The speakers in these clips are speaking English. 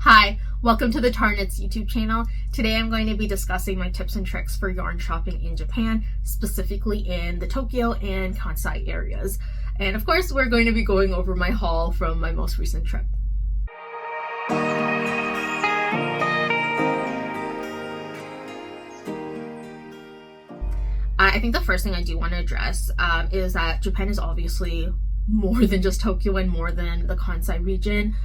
Hi, welcome to the Tarnit's YouTube channel. Today I'm going to be discussing my tips and tricks for yarn shopping in Japan, specifically in the Tokyo and Kansai areas. And of course, we're going to be going over my haul from my most recent trip. I think the first thing I do want to address is that Japan is obviously more than just Tokyo and more than the Kansai region.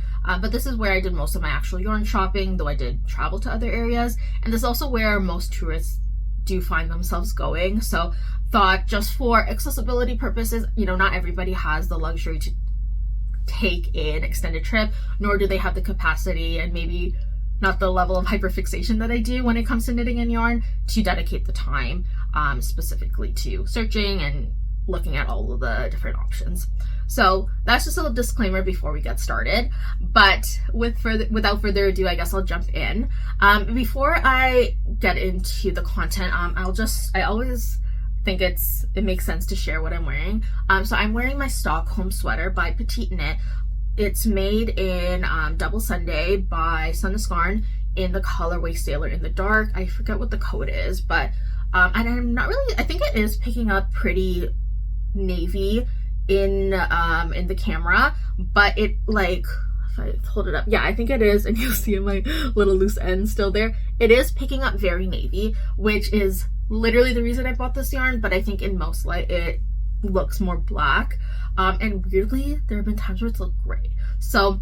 But this is where I did most of my actual yarn shopping, though I did travel to other areas. And this is also where most tourists do find themselves going. So thought just for accessibility purposes, not everybody has the luxury to take an extended trip, nor do they have the capacity and maybe not the level of hyperfixation that I do when it comes to knitting and yarn to dedicate the time specifically to searching and looking at all of the different options. So that's just a little disclaimer before we get started. But without further ado, I guess I'll jump in. Before I get into the content, I always think it makes sense to share what I'm wearing. So I'm wearing my Stockholm sweater by Petite Knit. It's made in Double Sunday by Sunnisgarn in the colorway Sailor in the Dark. I forget what the code is, but and I'm not really, I think it is picking up pretty navy in the camera, but it, like, if I hold it up, yeah, I think it is, and you'll see my little loose end still there. It is picking up very navy, which is literally the reason I bought this yarn, but I think in most light it looks more black, and weirdly there have been times where it's looked gray. So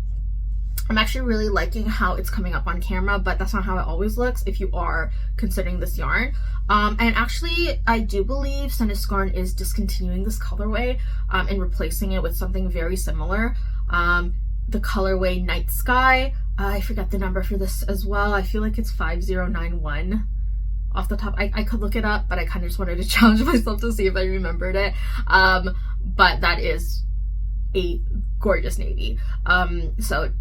I'm actually really liking how it's coming up on camera, but that's not how it always looks if you are considering this yarn. And actually, I do believe Sunnisgarn is discontinuing this colorway and replacing it with something very similar. The colorway Night Sky, I forget the number for this as well. I feel like it's 5091 off the top. I could look it up, but I kind of just wanted to challenge myself to see if I remembered it. But that is a gorgeous navy. So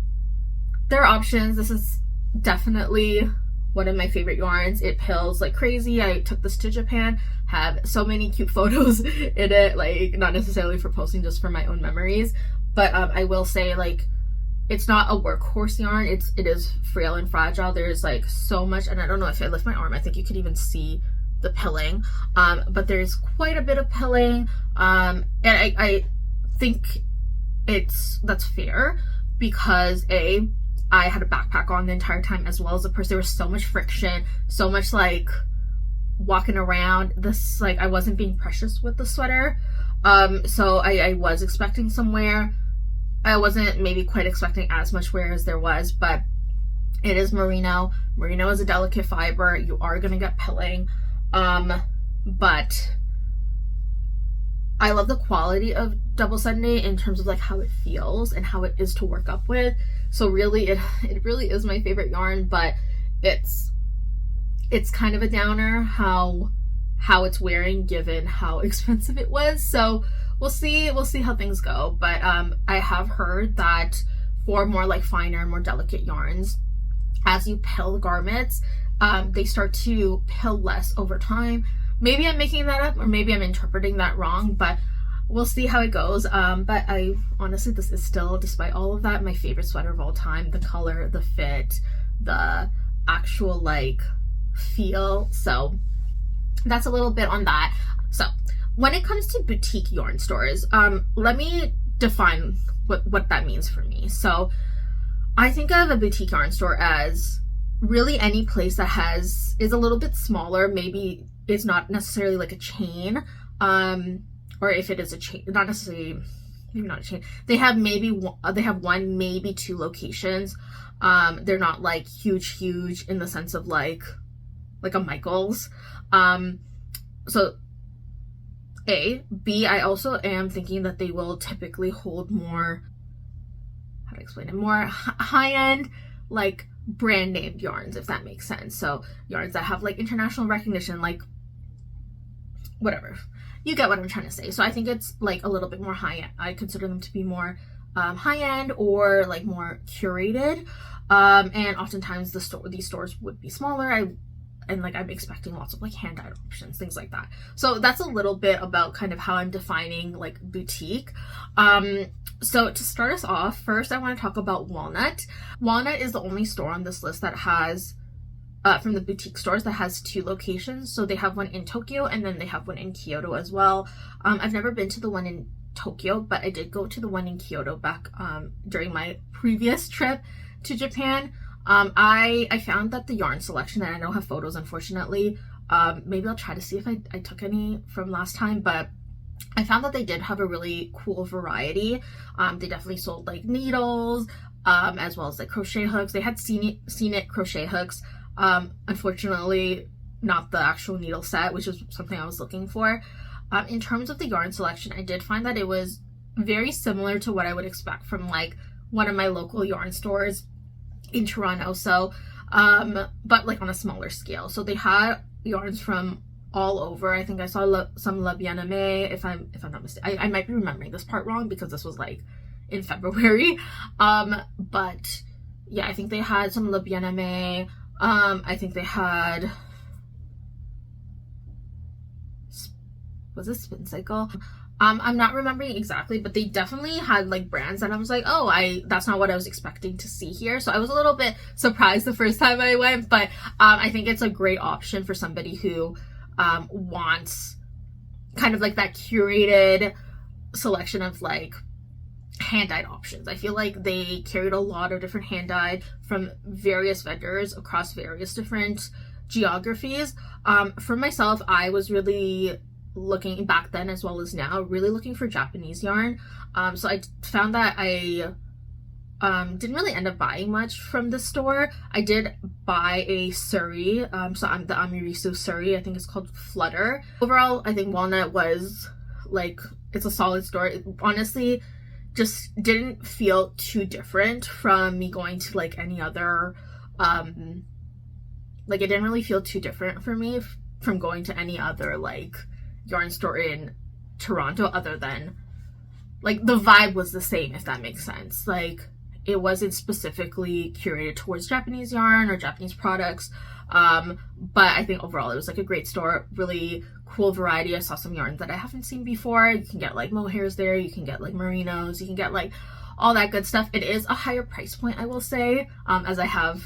there are options. This is definitely one of my favorite yarns. It pills like crazy. I took this to Japan, have so many cute photos in it, like not necessarily for posting, just for my own memories. But I will say, like, it's not a workhorse yarn. It is frail and fragile. There's like so much, and I don't know if I lift my arm, I think you could even see the pilling. But there's quite a bit of pilling. And I think that's fair because I had a backpack on the entire time as well as a purse. There was so much friction, so much like walking around. This, like, I wasn't being precious with the sweater. So I was expecting some wear. I wasn't maybe quite expecting as much wear as there was, but it is merino. Merino is a delicate fiber. You are going to get pilling. But I love the quality of Double Sunday in terms of like how it feels and how it is to work up with. So really, it really is my favorite yarn, but it's kind of a downer how it's wearing given how expensive it was. So we'll see how things go. But I have heard that for more like finer, more delicate yarns, as you pill garments, they start to pill less over time. Maybe I'm making that up, or maybe I'm interpreting that wrong, but we'll see how it goes. But I honestly, this is still, despite all of that, my favorite sweater of all time. The color, the fit, the actual like feel. So that's a little bit on that. So when it comes to boutique yarn stores, let me define what that means for me. So I think of a boutique yarn store as really any place that is a little bit smaller, maybe is not necessarily like a chain, or if it is a chain, not necessarily, maybe not a chain. They have one, maybe two locations. They're not like huge in the sense of like a Michael's. So B, I also am thinking that they will typically hold more, how to explain it, more high-end, like brand named yarns, if that makes sense. So yarns that have like international recognition, like whatever, you get what I'm trying to say. So I think it's like a little bit more high end. I consider them to be more high end or like more curated, and oftentimes these stores would be smaller. and like I'm expecting lots of like hand-dyed options, things like that. So that's a little bit about kind of how I'm defining like boutique. So to start us off, first I want to talk about Walnut. Walnut is the only store on this list that has from the boutique stores that has 2 locations. So they have one in Tokyo and then they have one in Kyoto as well. I've never been to the one in Tokyo, but I did go to the one in Kyoto back during my previous trip to Japan. I found that the yarn selection, and I don't have photos unfortunately, maybe I'll try to see if I took any from last time, but I found that they did have a really cool variety. They definitely sold like needles, as well as like crochet hooks. They had scenic crochet hooks. Unfortunately not the actual needle set, which is something I was looking for. In terms of the yarn selection, I did find that it was very similar to what I would expect from like one of my local yarn stores in Toronto. So but like on a smaller scale. So they had yarns from all over. I think I saw some La Bien-Aimée, if I'm not mistaken. I might be remembering this part wrong because this was like in February. But yeah, I think they had some La Bien-Aimée. I think they had, was it Spin Cycle? I'm not remembering exactly, but they definitely had like brands that I was like, oh, that's not what I was expecting to see here. So I was a little bit surprised the first time I went, but I think it's a great option for somebody who wants kind of like that curated selection of like hand-dyed options. I feel like they carried a lot of different hand-dyed from various vendors across various different geographies. For myself, I was really looking back then as well as now, really looking for Japanese yarn. So I found that I didn't really end up buying much from the store. I did buy a suri, so I'm the Amirisu suri, I think it's called Flutter. Overall, I think Walnut was like, it's a solid store. It honestly just didn't feel too different from me going to like any other, like it didn't really feel too different for me from going to any other like yarn store in Toronto, other than like the vibe was the same, if that makes sense. Like it wasn't specifically curated towards Japanese yarn or Japanese products, but I think overall it was like a great store, really cool variety. I saw some yarns that I haven't seen before. You can get like mohairs there, you can get like merinos, you can get like all that good stuff. It is a higher price point, I will say, as I have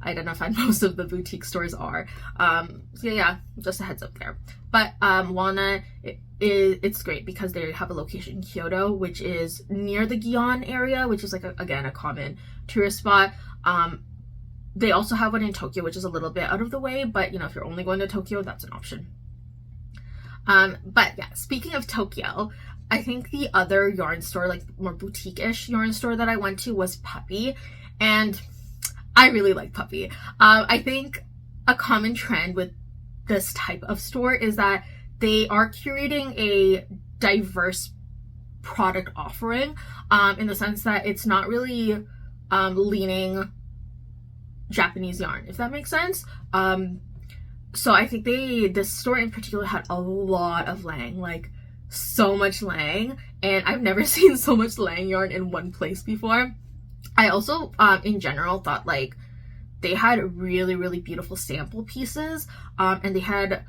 identified most of the boutique stores are. So yeah, just a heads up there. But Walnut, it's great because they have a location in Kyoto, which is near the Gion area, which is like again a common tourist spot. They also have one in Tokyo, which is a little bit out of the way, but you know, if you're only going to Tokyo, that's an option. But yeah, speaking of Tokyo, I think the other yarn store, like more boutique-ish yarn store that I went to was Puppy, and I really like Puppy. I think a common trend with this type of store is that they are curating a diverse product offering, in the sense that it's not really leaning Japanese yarn, if that makes sense. So I think this store in particular had a lot of Lang, like so much Lang, and I've never seen so much Lang yarn in one place before. I also, in general, thought like they had really, really beautiful sample pieces, and they had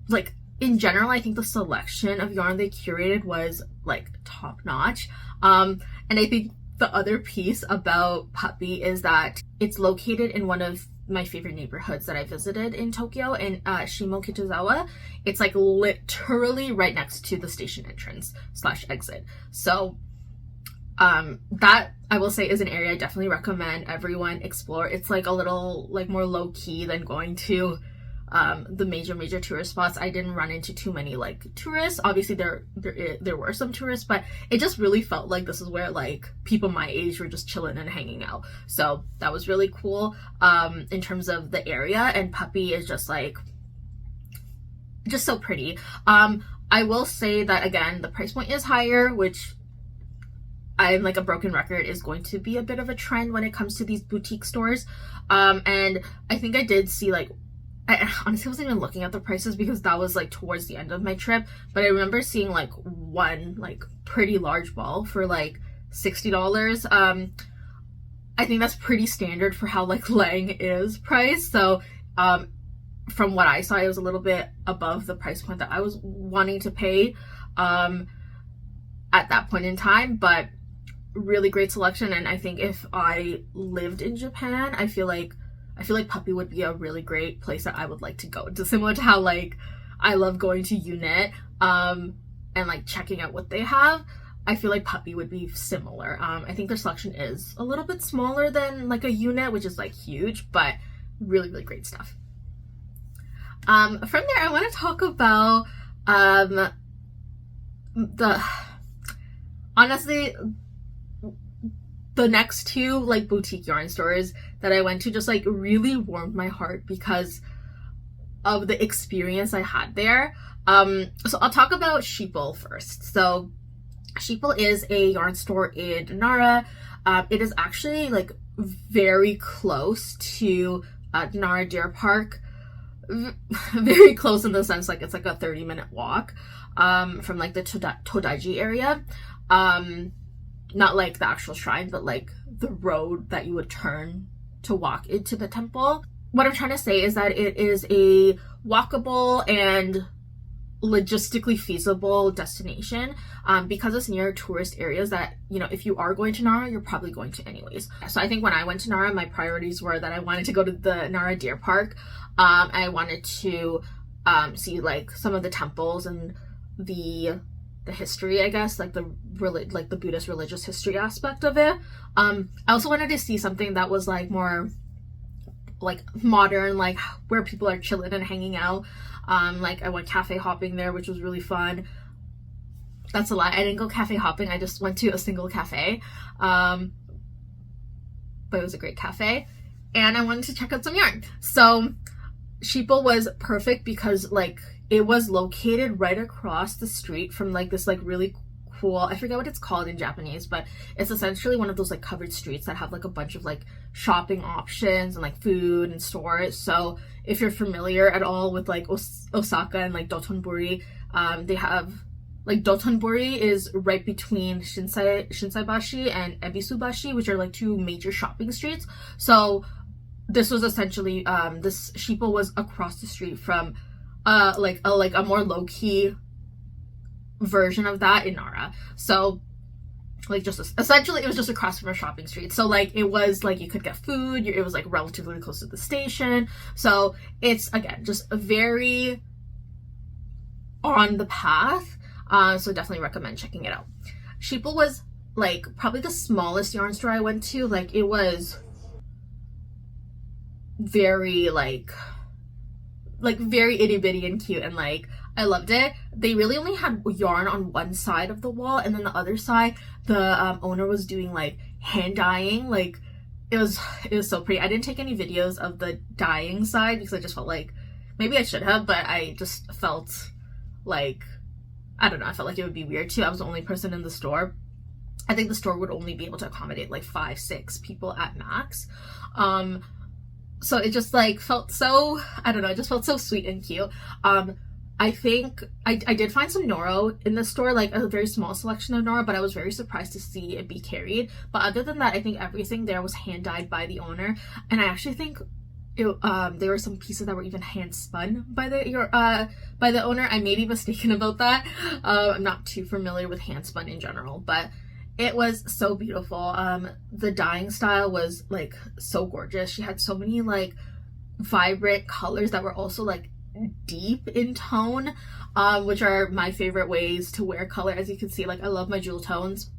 like in general, I think the selection of yarn they curated was like top notch. And I think the other piece about Puppy is that it's located in one of my favorite neighborhoods that I visited in Tokyo, in Shimokitazawa. It's like literally right next to the station entrance / exit. So that I will say is an area I definitely recommend everyone explore. It's like a little like more low key than going to the major tourist spots. I didn't run into too many like tourists. Obviously there were some tourists, but it just really felt like this is where like people my age were just chilling and hanging out. So that was really cool in terms of the area, and Puppy is just like just so pretty. I will say that again, the price point is higher, which I'm like a broken record is going to be a bit of a trend when it comes to these boutique stores. And I think I did see like, I honestly wasn't even looking at the prices because that was like towards the end of my trip, but I remember seeing like one like pretty large ball for like $60. I think that's pretty standard for how like Lang is priced. So from what I saw, it was a little bit above the price point that I was wanting to pay at that point in time, but really great selection. And I think if I lived in Japan, I feel like Puppy would be a really great place that I would like to go. It's similar to how like I love going to Unit and like checking out what they have. I feel like Puppy would be similar. I think their selection is a little bit smaller than like a Unit, which is like huge, but really, really great stuff. From there, I want to talk about honestly, the next two like boutique yarn stores that I went to just like really warmed my heart because of the experience I had there. So I'll talk about Sheepl first. So Sheepl is a yarn store in Nara. It is actually like very close to Nara Deer Park. Very close in the sense like it's like a 30-minute walk from like the Todaiji area. Not like the actual shrine, but like the road that you would turn to walk into the temple. What I'm trying to say is that it is a walkable and logistically feasible destination because it's near tourist areas that, you know, if you are going to Nara, you're probably going to anyways. So I think when I went to Nara, my priorities were that I wanted to go to the Nara Deer Park. I wanted to see like some of the temples and the history, I guess, like the Buddhist religious history aspect of it. I also wanted to see something that was like more like modern, like where people are chilling and hanging out. Like I went cafe hopping there, which was really fun. That's a lie. I didn't go cafe hopping. I just went to a single cafe. But it was a great cafe. And I wanted to check out some yarn. So Sheepl was perfect because like it was located right across the street from like this like really cool, I forget what it's called in Japanese, but it's essentially one of those like covered streets that have like a bunch of like shopping options and like food and stores. So if you're familiar at all with like Osaka and like Dotonbori, they have like Dotonbori is right between Shinsaibashi and Ebisubashi, which are like two major shopping streets. So this was essentially this Sheepl was across the street from like a more low-key version of that in Nara. So like just essentially it was just across from a shopping street. So like it was like you could get food, it was like relatively close to the station. So it's again just a very on the path. So definitely recommend checking it out. Sheepl was like probably the smallest yarn store I went to. Like it was very like very itty bitty and cute, and like I loved it. They really only had yarn on one side of the wall, and then the other side the owner was doing like hand dyeing. Like it was so pretty. I didn't take any videos of the dyeing side because I just felt like maybe I should have, but I just felt like I don't know, I felt like it would be weird too. I was the only person in the store. I think the store would only be able to accommodate like 5-6 people at max. So it just like felt so, I don't know, it just felt so sweet and cute. I think I did find some Noro in the store, like a very small selection of Noro, but I was very surprised to see it be carried. But other than that, I think everything there was hand dyed by the owner, and I actually think there were some pieces that were even hand spun by the owner. I may be mistaken about that. I'm not too familiar with hand spun in general, but it was so beautiful. The dyeing style was like so gorgeous. She had so many like vibrant colors that were also like deep in tone, which are my favorite ways to wear color. As you can see, like I love my jewel tones.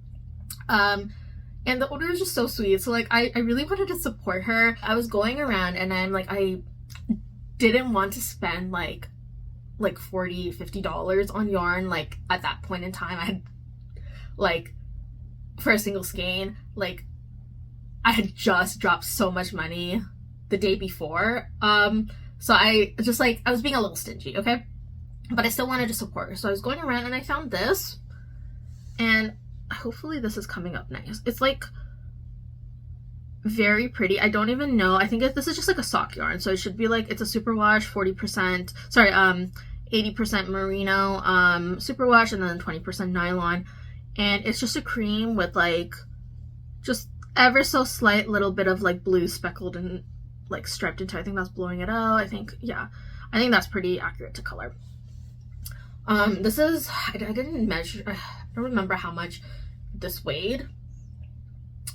And the owner is just so sweet. So like I really wanted to support her. I was going around and I'm like, I didn't want to spend like $40-50 on yarn. Like at that point in time, I had like for a single skein, like I had just dropped so much money the day before. So I just like, I was being a little stingy, okay? But I still wanted to support her. So I was going around and I found this, and hopefully this is coming up nice. It's like very pretty. I don't even know. I think this is just like a sock yarn. So it should be like, it's a superwash, 80% merino, superwash, and then 20% nylon. And it's just a cream with like just ever so slight little bit of like blue speckled and like striped into. I think that's blowing it out. I think, yeah. I think that's pretty accurate to color. This is, I didn't measure, I don't remember how much this weighed.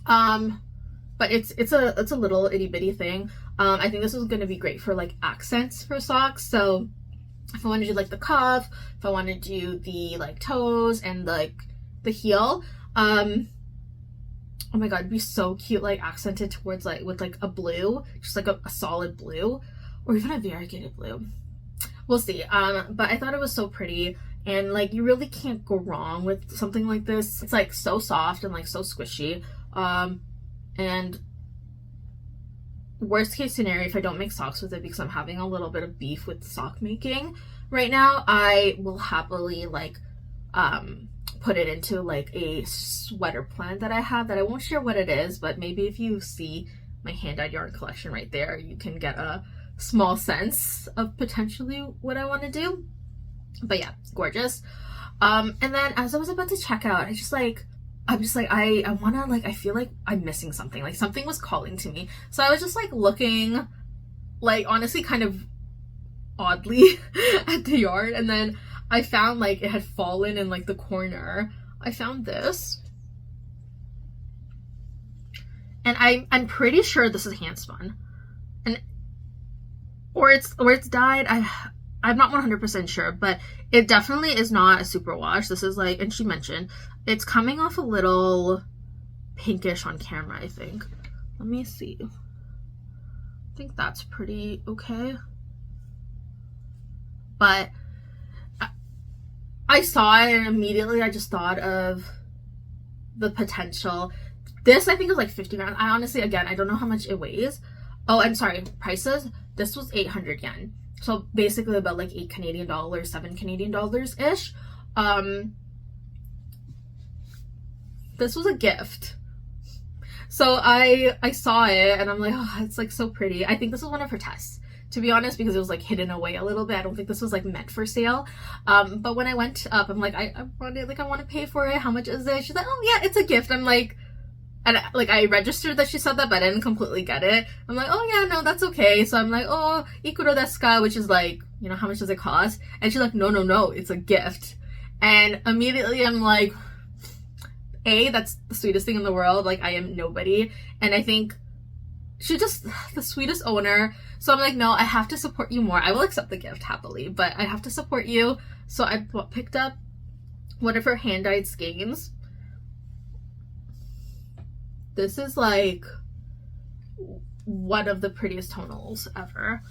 But it's a little itty bitty thing. I think this is going to be great for like accents for socks. So if I want to do like the cuff, if I want to do the like toes and like the heel, oh my god, it'd be so cute, like accented towards like with like a blue, just like a solid blue, or even a variegated blue. We'll see. But I thought it was so pretty, and like you really can't go wrong with something like this. It's like so soft and like so squishy. And worst case scenario, if I don't make socks with it because I'm having a little bit of beef with sock making right now, I will happily like put it into like a sweater plant that I have that I won't share what it is, but maybe if you see my hand-dyed yarn collection right there, you can get a small sense of potentially what I want to do. But yeah, it's gorgeous. And then as I was about to check out, I'm just like I want to, like, I feel like I'm missing something, like something was calling to me. So I was just like looking, like honestly kind of oddly at the yarn, and then I found like it had fallen in like the corner. I found this, and I'm pretty sure this is hand spun, and or it's dyed. I'm not 100% sure, but it definitely is not a super wash. This is like, and she mentioned it's coming off a little pinkish on camera, I think. Let me see. I think that's pretty okay. But I saw it and immediately I just thought of the potential. This I think is like 50 grams. I honestly, again, I don't know how much it weighs. Oh, and sorry, prices. This was 800 yen. So basically about like $8 Canadian, $7 Canadian ish. This was a gift. So I saw it and I'm like, oh, it's like so pretty. I think this was one of her tests, to be honest, because it was like hidden away a little bit. I don't think this was like meant for sale. But when I went up, I'm like, I want it, like I want to pay for it. How much is it? She's like, oh yeah, it's a gift. I'm like, and like I registered that she said that, but I didn't completely get it. I'm like, oh yeah, no, that's okay. So I'm like, oh, ikuro desu ka, which is like, you know, how much does it cost? And she's like, no, it's a gift. And immediately I'm like, A, that's the sweetest thing in the world. Like I am nobody. And I think she's just the sweetest owner. So I'm like, no, I have to support you more. I will accept the gift happily, but I have to support you. So I picked up one of her hand-dyed skeins. This is like one of the prettiest tonals ever.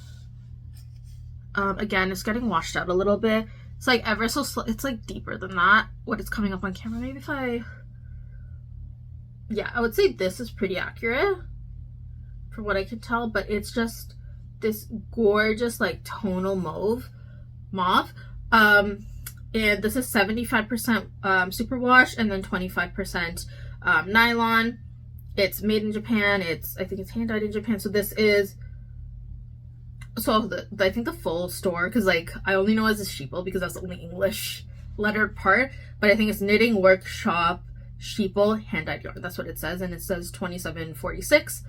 Again, it's getting washed out a little bit. It's like ever so it's like deeper than that. What it's coming up on camera. Maybe if yeah, I would say this is pretty accurate from what I can tell, but it's just this gorgeous like tonal mauve. And this is 75% superwash and then 25% nylon. It's made in Japan. I think it's hand dyed in Japan. So this is, so I think the full store, because like I only know as a Sheepel because that's the only English lettered part, but I think it's Knitting Workshop Sheepel hand dyed yarn. That's what it says, and it says 2746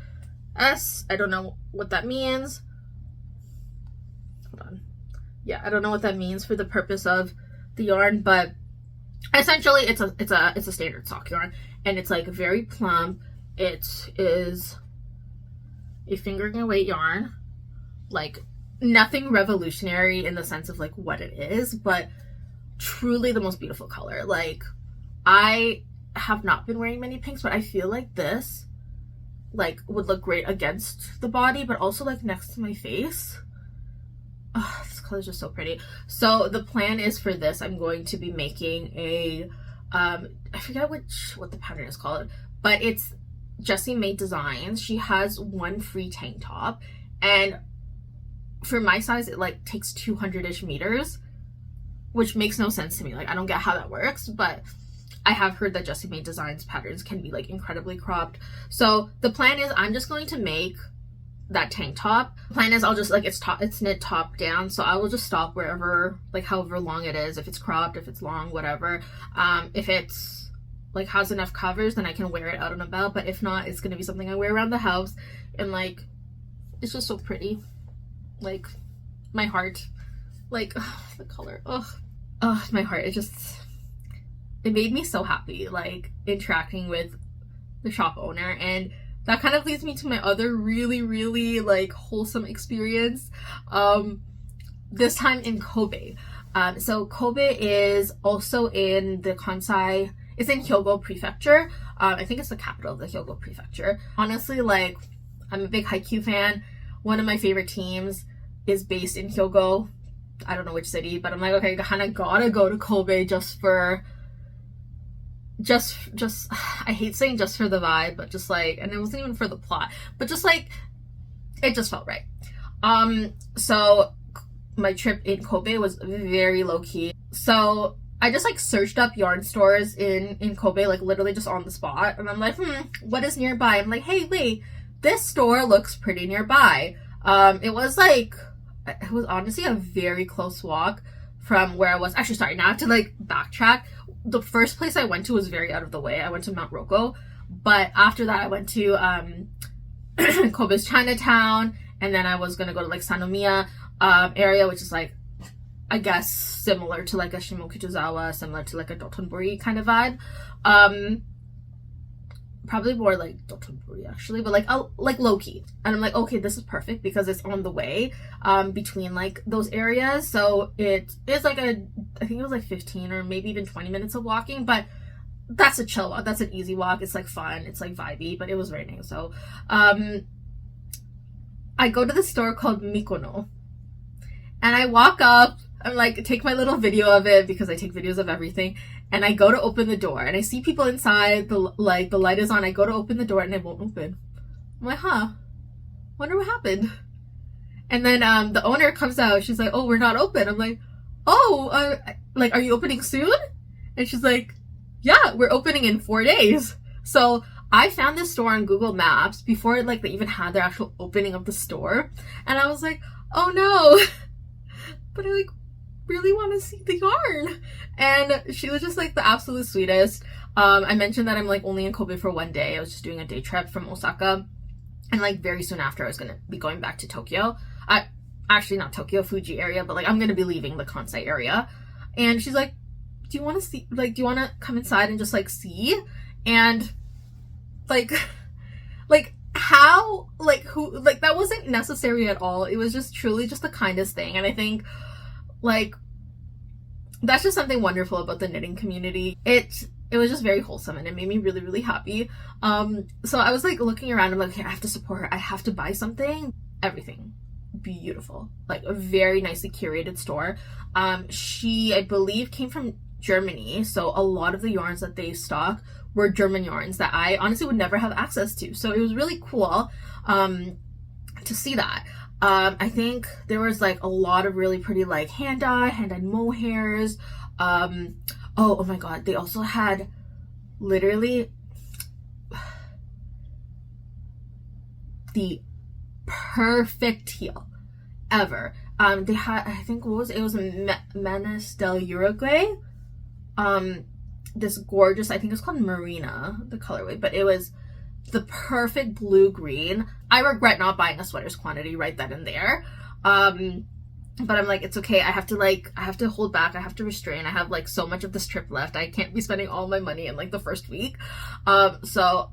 S. I don't know what that means. Hold on. Yeah, I don't know what that means for the purpose of the yarn, but essentially it's a standard sock yarn, and it's like very plump. It is a fingering away yarn, like nothing revolutionary in the sense of like what it is, but truly the most beautiful color. Like I have not been wearing many pinks, but I feel like this like would look great against the body, but also like next to my face. Oh, this color is just so pretty. So the plan is for this, I'm going to be making a I forget what the pattern is called, but it's Jessie Made Designs. She has one free tank top, and for my size it like takes 200-ish meters, which makes no sense to me. Like I don't get how that works, but I have heard that Jessie Made Designs patterns can be like incredibly cropped. So the plan is I'm just going to make that tank top. The plan is I'll just like it's knit top down, so I will just stop wherever, like however long it is, if it's cropped, if it's long, whatever. If it's like has enough covers, then I can wear it out and about, but if not, it's gonna be something I wear around the house, and like it's just so pretty. Like my heart. Like, ugh, the color, my heart, it made me so happy, like, interacting with the shop owner. And that kind of leads me to my other really, really, like, wholesome experience, this time in Kobe. So Kobe is also in the Kansai, it's in Hyogo Prefecture. I think it's the capital of the Hyogo Prefecture. Honestly, like, I'm a big Haikyuu fan. One of my favorite teams is based in Hyogo. I don't know which city, but I'm like, okay, I kind of gotta go to Kobe just for, I hate saying just for the vibe, but just like, and it wasn't even for the plot, but just like, it just felt right. So my trip in Kobe was very low-key. So I just like searched up yarn stores in Kobe, like literally just on the spot. And I'm like, what is nearby? I'm like, hey, wait, this store looks pretty nearby. It was honestly a very close walk from where I was. Actually, sorry, now I have to like backtrack. The first place I went to was very out of the way. I went to Mount Roko. But after that, I went to Kobe's Chinatown. And then I was going to go to like Sanomiya area, which is like, I guess, similar to like a Shimokitazawa, similar to like a Dotonbori kind of vibe. Probably more like Dotonbori actually, but like low-key. And I'm like, okay, this is perfect because it's on the way between like those areas. So it is like I think it was like 15 or maybe even 20 minutes of walking, but that's a chill walk. That's an easy walk. It's like fun. It's like vibey, but it was raining. So I go to the store called Mikono. And I walk up, I'm like, take my little video of it because I take videos of everything. And I go to open the door and I see people inside, the light is on. I go to open the door and it won't open. I'm like, wonder what happened. And then the owner comes out. She's like, oh, we're not open. I'm like, oh, are you opening soon? And she's like, yeah, we're opening in 4 days. So I found this store on Google Maps before like they even had their actual opening of the store. And I was like, oh no. But I like really want to see the yarn. And she was just like the absolute sweetest. I mentioned that I'm like only in Kobe for 1 day. I was just doing a day trip from Osaka. And like very soon after I was going to be going back to Tokyo. Actually not Tokyo, Fuji area, but like I'm going to be leaving the Kansai area. And she's like, do you want to see, like, do you want to come inside and just like see? And like how, like who, like that wasn't necessary at all. It was just truly just the kindest thing. And I think like that's just something wonderful about the knitting community. It was just very wholesome and it made me really, really happy. So I was like looking around, I'm like, okay, I have to support her. I have to buy something. Everything beautiful, like a very nicely curated store. She, I believe, came from Germany, so a lot of the yarns that they stock were German yarns that I honestly would never have access to. So it was really cool to see that. I think there was like a lot of really pretty like hand-dyed mohairs. Oh my god, they also had literally the perfect heel ever. They had, I think, what was it? It was a Menace del Uruguay. This gorgeous, I think it's called Marina, the colorway, but it was the perfect blue-green. I regret not buying a sweater's quantity right then and there. But I'm like, it's okay. I have to hold back. I have to restrain. I have like so much of this trip left. I can't be spending all my money in like the first week. So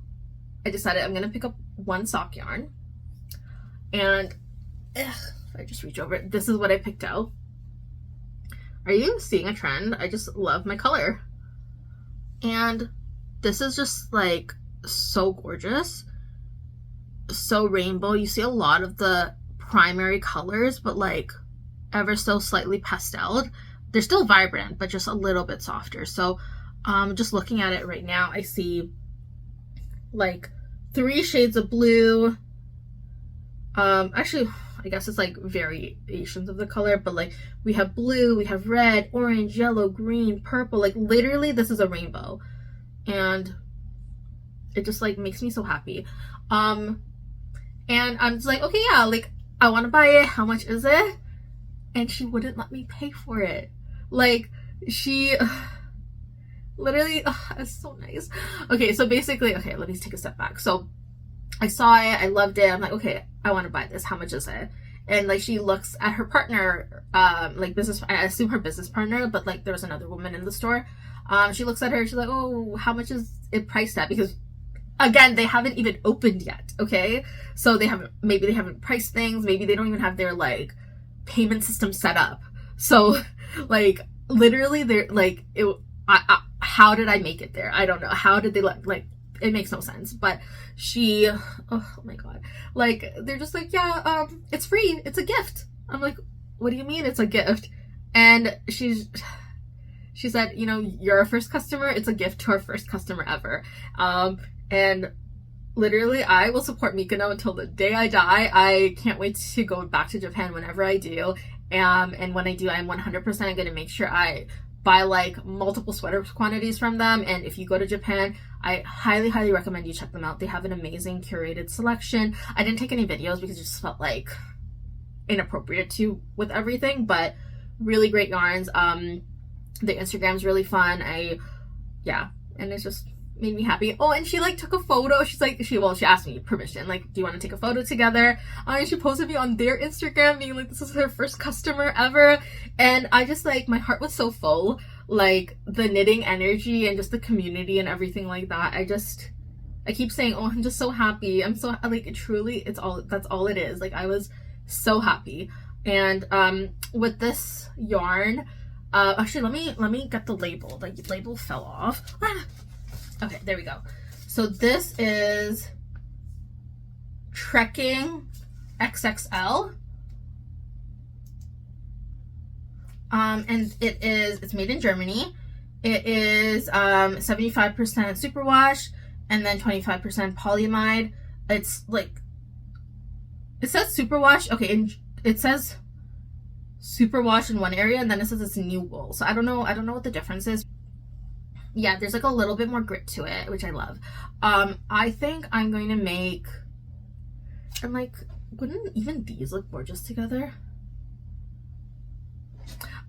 I decided I'm going to pick up one sock yarn. And if I just reach over it, this is what I picked out. Are you seeing a trend? I just love my color. And this is just like so gorgeous. So rainbow. You see a lot of the primary colors, but like ever so slightly pasteled. They're still vibrant, but just a little bit softer. So just looking at it right now, I see like 3 shades of blue. Actually, I guess it's like variations of the color, but like we have blue, we have red, orange, yellow, green, purple. Like literally this is a rainbow. And it just like makes me so happy. And I'm just like, okay, yeah, like I want to buy it. How much is it? And she wouldn't let me pay for it. Like she literally, it's so nice. Okay, so basically, okay, let me take a step back. So I saw it, I loved it. I'm like, okay, I want to buy this. How much is it? and like she looks at her partner, like business, I assume her business partner, but like there was another woman in the store. She looks at her, she's like, oh, how much is it priced at? Because again, they haven't even opened yet, okay? So maybe they haven't priced things, maybe they don't even have their like payment system set up. So like literally they're like, how did I make it there? I don't know. How did they like it makes no sense. But oh my god, like they're just like, yeah, it's free, it's a gift. I'm like, what do you mean it's a gift? And she said, you know, you're our first customer, it's a gift to our first customer ever. And literally I will support Mikono until the day I die. I can't wait to go back to Japan whenever I do. And when I do, I'm 100% going to make sure I buy like multiple sweater quantities from them. And if you go to Japan, I highly recommend you check them out. They have an amazing curated selection. I didn't take any videos because it just felt like inappropriate to with everything, but really great yarns. The Instagram's really fun. And it's just made me happy. Oh, and she like took a photo. She's like, she asked me permission, like, do you want to take a photo together? And she posted me on their Instagram being like, this is her first customer ever. And I just like, my heart was so full, like the knitting energy and just the community and everything like that. I keep saying, oh, I'm just so happy. I'm so like, truly, that's all it is. Like I was so happy. And with this yarn, actually let me get the label. The label fell off. Okay, there we go. So this is Trekking XXL. And it's made in Germany. It is 75% superwash and then 25% polyamide. It's like, it says superwash. Okay, and it says superwash in one area and then it says it's new wool. So I don't know what the difference is. Yeah, there's like a little bit more grit to it, which I love. I think I'm going to make, and like, wouldn't even these look gorgeous together?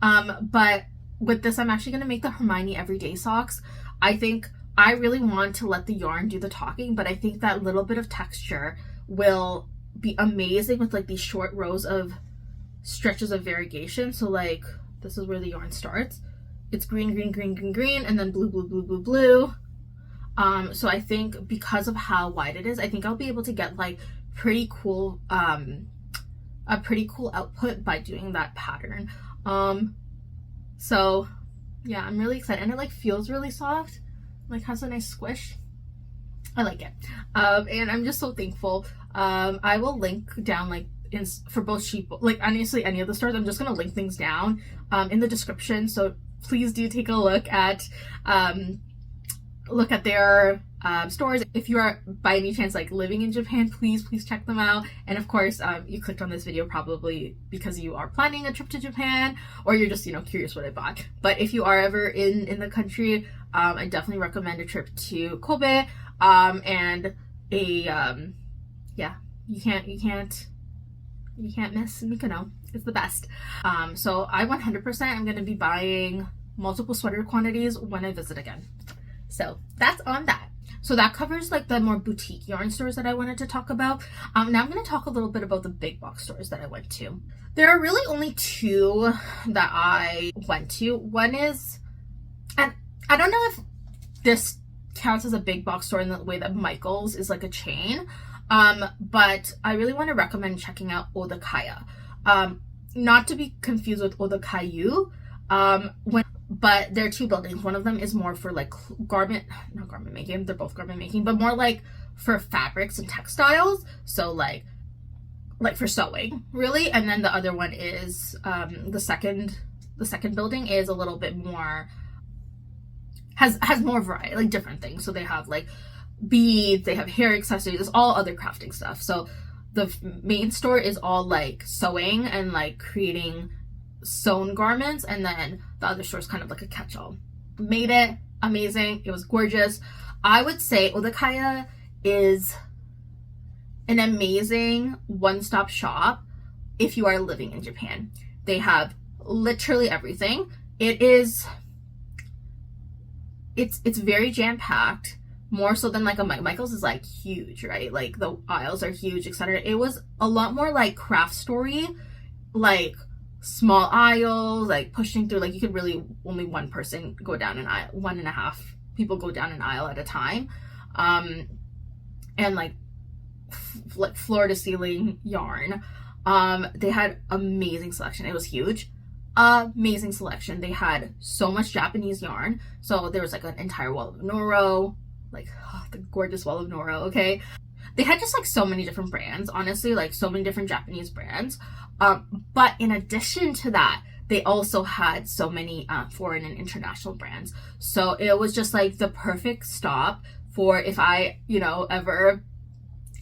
But with this, I'm actually going to make the Hermione everyday socks. I think I really want to let the yarn do the talking, but I think that little bit of texture will be amazing with like these short rows of stretches of variegation. So like, this is where the yarn starts. It's green, and then blue. So I think because of how wide it is, I think I'll be able to get like a pretty cool output by doing that pattern. So yeah, I'm really excited, and it like feels really soft, like has a nice squish. I like it. And I'm just so thankful. I will link down like for both Sheepl, like honestly any of the stores. I'm just gonna link things down in the description, so please do take a look at their stores. If you are by any chance like living in Japan, please check them out. And of course, you clicked on this video probably because you are planning a trip to Japan, or you're just, you know, curious what I bought. But if you are ever in the country, I definitely recommend a trip to Kobe. And you can't miss Mikono. It's the best. So I 100% am going to be buying multiple sweater quantities when I visit again. So that's on that. So that covers like the more boutique yarn stores that I wanted to talk about. Now I'm going to talk a little bit about the big box stores that I went to. There are really only two that I went to. One is, and I don't know if this counts as a big box store in the way that Michael's is like a chain, but I really want to recommend checking out ODAKAYA. Not to be confused with ODAKAYU, but there are two buildings. One of them is more for like not garment making, they're both garment making, but more like for fabrics and textiles. So like for sewing, really. And then the other one is the second building is a little bit more, has more variety, like different things. So they have like beads, they have hair accessories, it's all other crafting stuff. So the main store is all like sewing and like creating sewn garments, and then the other store is kind of like a catch-all. Made it amazing. It was gorgeous. I would say ODAKAYA is an amazing one-stop shop if you are living in Japan. They have literally everything. It's very jam-packed, more so than like a Michael's is like huge, right? Like the aisles are huge, etc. It was a lot more like craft story, like small aisles, like pushing through, like you could really only one person go down an aisle, 1.5 people go down an aisle at a time. And like floor to ceiling yarn. They had amazing selection. It was huge. Amazing selection. They had so much Japanese yarn. So there was like an entire wall of Noro, like the gorgeous wall of Noro, okay? They had just like so many different brands, honestly, like so many different Japanese brands. But in addition to that, they also had so many foreign and international brands. So it was just like the perfect stop for if I, ever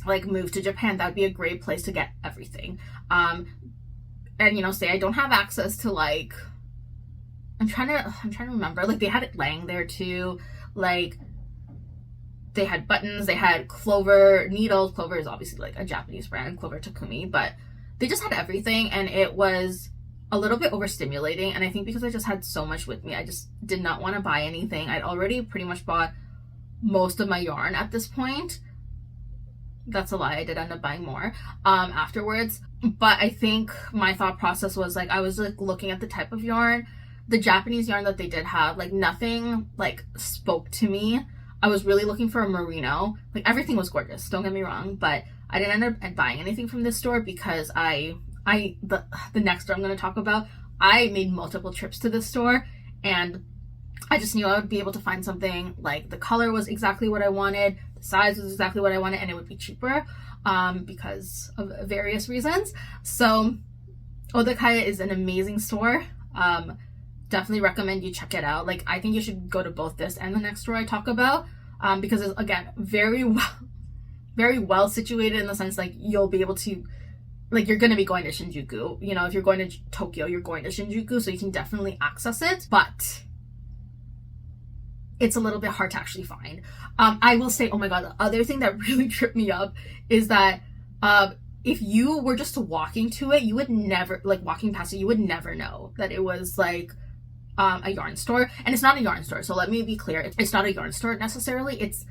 like move to Japan, that'd be a great place to get everything. And say I don't have access to like, I'm trying to remember, like they had it laying there too, like they had buttons, they had Clover needles. Clover is obviously like a Japanese brand, Clover Takumi, but they just had everything, and it was a little bit overstimulating. And I think because I just had so much with me, I just did not want to buy anything. I'd already pretty much bought most of my yarn at this point. That's a lie. I did end up buying more afterwards. But I think my thought process was like, I was like looking at the type of yarn, the Japanese yarn that they did have, like nothing like spoke to me. I was really looking for a merino. Like everything was gorgeous, don't get me wrong, but I didn't end up buying anything from this store because the next store I'm going to talk about, I made multiple trips to this store, and I just knew I would be able to find something like the color was exactly what I wanted, the size was exactly what I wanted, and it would be cheaper because of various reasons. So ODAKAYA is an amazing store. Definitely recommend you check it out. Like I think you should go to both this and the next store I talk about because it's, again, very well situated in the sense like you'll be able to, like you're going to be going to Shinjuku. If you're going to Tokyo, you're going to Shinjuku, so you can definitely access it. But it's a little bit hard to actually find. I will say, oh my god, the other thing that really tripped me up is that if you were just walking to it, you would never, like walking past it, you would never know that it was like a yarn store. And it's not a yarn store, so let me be clear. It's not a yarn store necessarily. It's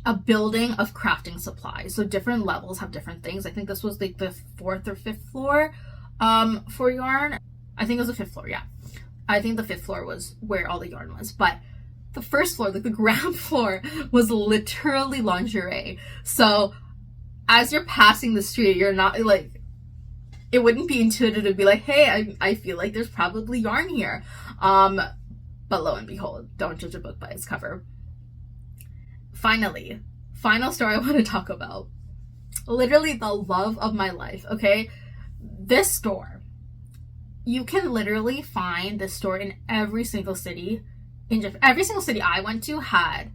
a building of crafting supplies. So different levels have different things. I think this was like the 4th or 5th floor for yarn. I think it was the 5th floor, yeah. I think the 5th floor was where all the yarn was. But the first floor, like the ground floor, was literally lingerie. So as you're passing the street, you're not like, it wouldn't be intuitive to be like, hey, I feel like there's probably yarn here. But lo and behold, don't judge a book by its cover. Finally, final story I want to talk about. Literally the love of my life, okay? This store, you can literally find this store in every single city in Japan. Every single city I went to had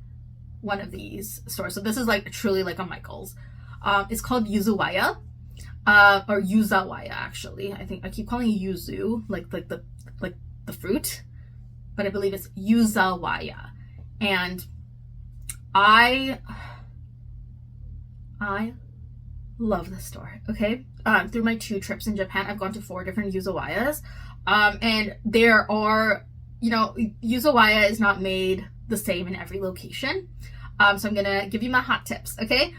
one of these stores. So this is like truly like a Michael's. It's called Yuzawaya, or Yuzawaya actually. I think I keep calling it yuzu, like the fruit, but I believe it's Yuzawaya. And I love this store, okay? Through my 2 trips in Japan, I've gone to 4 different Yuzawayas. And there are, Yuzawaya is not made the same in every location. So I'm gonna give you my hot tips, okay?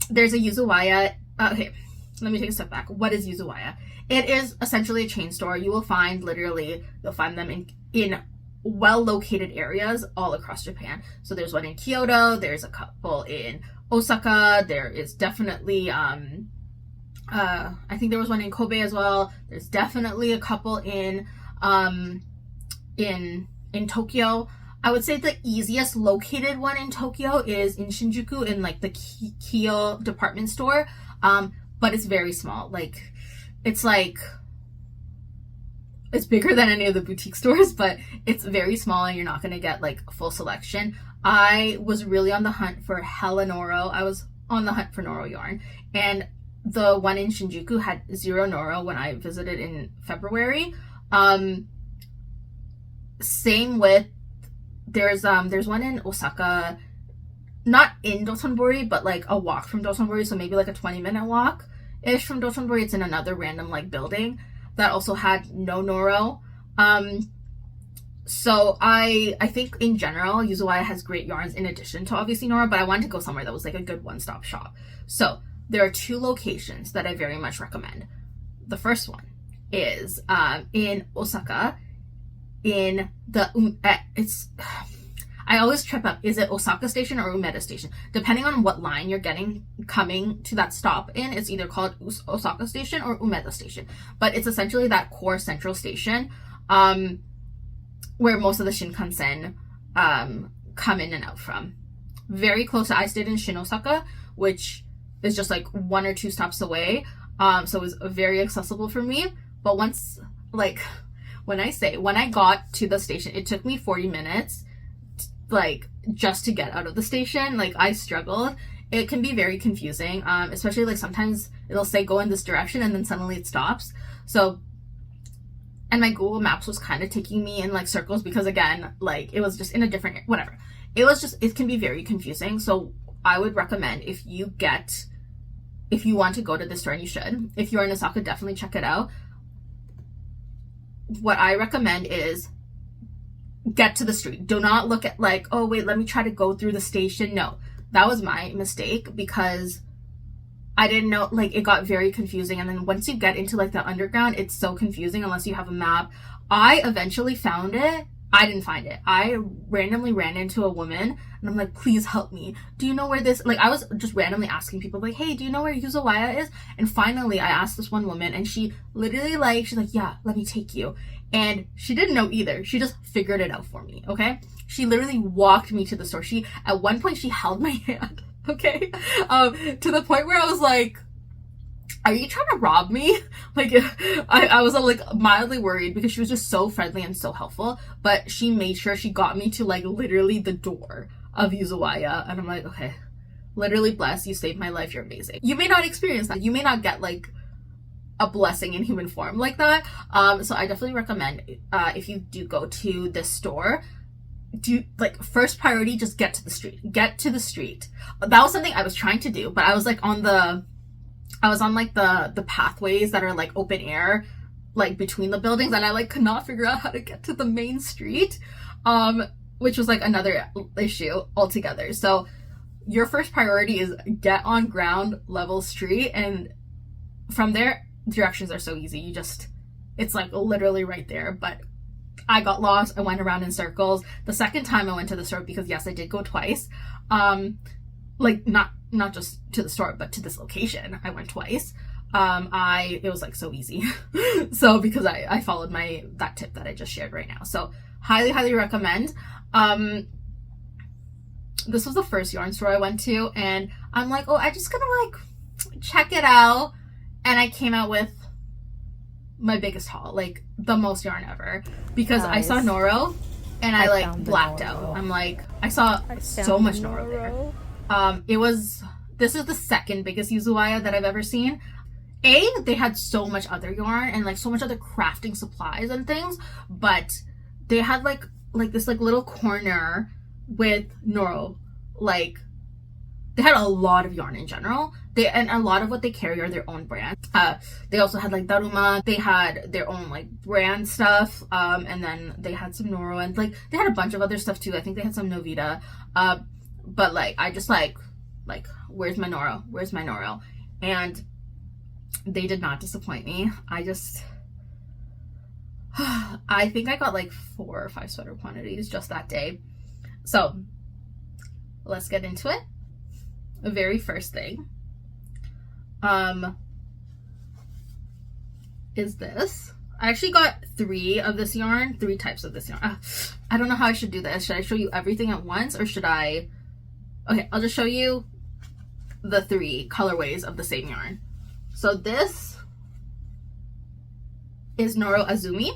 There's a Yuzawaya. Okay, let me take a step back. What is Yuzawaya? It is essentially a chain store. You'll find them in well-located areas all across Japan. So there's one in Kyoto, there's a couple in Osaka, there is definitely I think there was one in Kobe as well. There's definitely a couple in Tokyo. I would say the easiest located one in Tokyo is in Shinjuku, in like the Kyo department store. But it's very small. Like it's bigger than any of the boutique stores, but it's very small and you're not going to get like a full selection. I was really on the hunt for hella Noro. I was on the hunt for Noro yarn, and the one in Shinjuku had 0 Noro when I visited in February. Same with, there's one in Osaka, not in Dotonbori, but like a walk from Dotonbori, so maybe like a 20-minute walk ish from Dotonbori. It's in another random like building that also had no Noro. So I think in general, Yuzawaya has great yarns in addition to obviously Nara, but I wanted to go somewhere that was like a good one-stop shop. So there are 2 locations that I very much recommend. The first one is in Osaka, in the I always trip up. Is it Osaka Station or Umeda Station? Depending on what line you're coming to that stop in, it's either called Osaka Station or Umeda Station. But it's essentially that core central station, where most of the Shinkansen come in and out from. Very close. I stayed in Shinosaka, which is just like 1 or 2 stops away. So it was very accessible for me. But once, like, when I got to the station, it took me 40 minutes, like, just to get out of the station. Like, I struggled. It can be very confusing, especially, like, sometimes it'll say go in this direction and then suddenly it stops. So, and my Google Maps was kind of taking me in, like, circles because, again, like, it was just in a different, whatever. It can be very confusing. So I would recommend if you want to go to this store, and you should, if you're in Osaka, definitely check it out. What I recommend is get to the street. Do not look at like, oh wait, let me try to go through the station. No, that was my mistake because I didn't know, like, it got very confusing. And then once you get into like the underground, it's so confusing unless you have a map. I eventually found it. I didn't find it. I randomly ran into a woman and I'm like, please help me. Do you know where this, like, I was just randomly asking people like, hey, do you know where Yuzawaya is? And finally I asked this one woman and she literally like, she's like, yeah, let me take you. And she didn't know either. She just figured it out for me. Okay. She literally walked me to the store. At one point she held my hand. Okay. To the point where I was like, are you trying to rob me? Like, I was like mildly worried because she was just so friendly and so helpful, but she made sure she got me to like literally the door of Yuzawaya. And I'm like, okay, literally bless, you saved my life. You're amazing. You may not experience that. You may not get like a blessing in human form like that. So I definitely recommend, if you do go to this store, do like first priority, just get to the street. Get to the street. That was something I was trying to do, but I was like on like the pathways that are like open air, like between the buildings, and I like could not figure out how to get to the main street, which was like another issue altogether. So your first priority is get on ground level street, and from there directions are so easy. It's like literally right there. But I got lost. I went around in circles. The second time I went to the store, because yes, I did go twice, like not just to the store, but to this location, I went twice. It was like so easy. So because I followed that tip that I just shared right now. So highly recommend. This was the first yarn store I went to, and I'm like, oh, I'm just gonna like check it out. And I came out with my biggest haul, like the most yarn ever, because nice. I saw Noro and I like blacked out. I'm like, I saw so much Noro there. This is the second biggest Yuzawaya that I've ever seen. They had so much other yarn and like so much other crafting supplies and things, but they had like this like little corner with Noro. Like, they had a lot of yarn in general. And a lot of what they carry are their own brands. They also had like Daruma. They had their own like brand stuff. And then they had some Noro, and like they had a bunch of other stuff too. I think they had some Novita. But like I just like where's my Noro? Where's my Noro? And they did not disappoint me. I think I got like 4 or 5 sweater quantities just that day. So let's get into it. The very first thing is this. I actually got 3 types of this yarn. I don't know how I should do this. Should I show you everything at once, or should I? Okay, I'll just show you the 3 colorways of the same yarn. So this is Noro Azumi.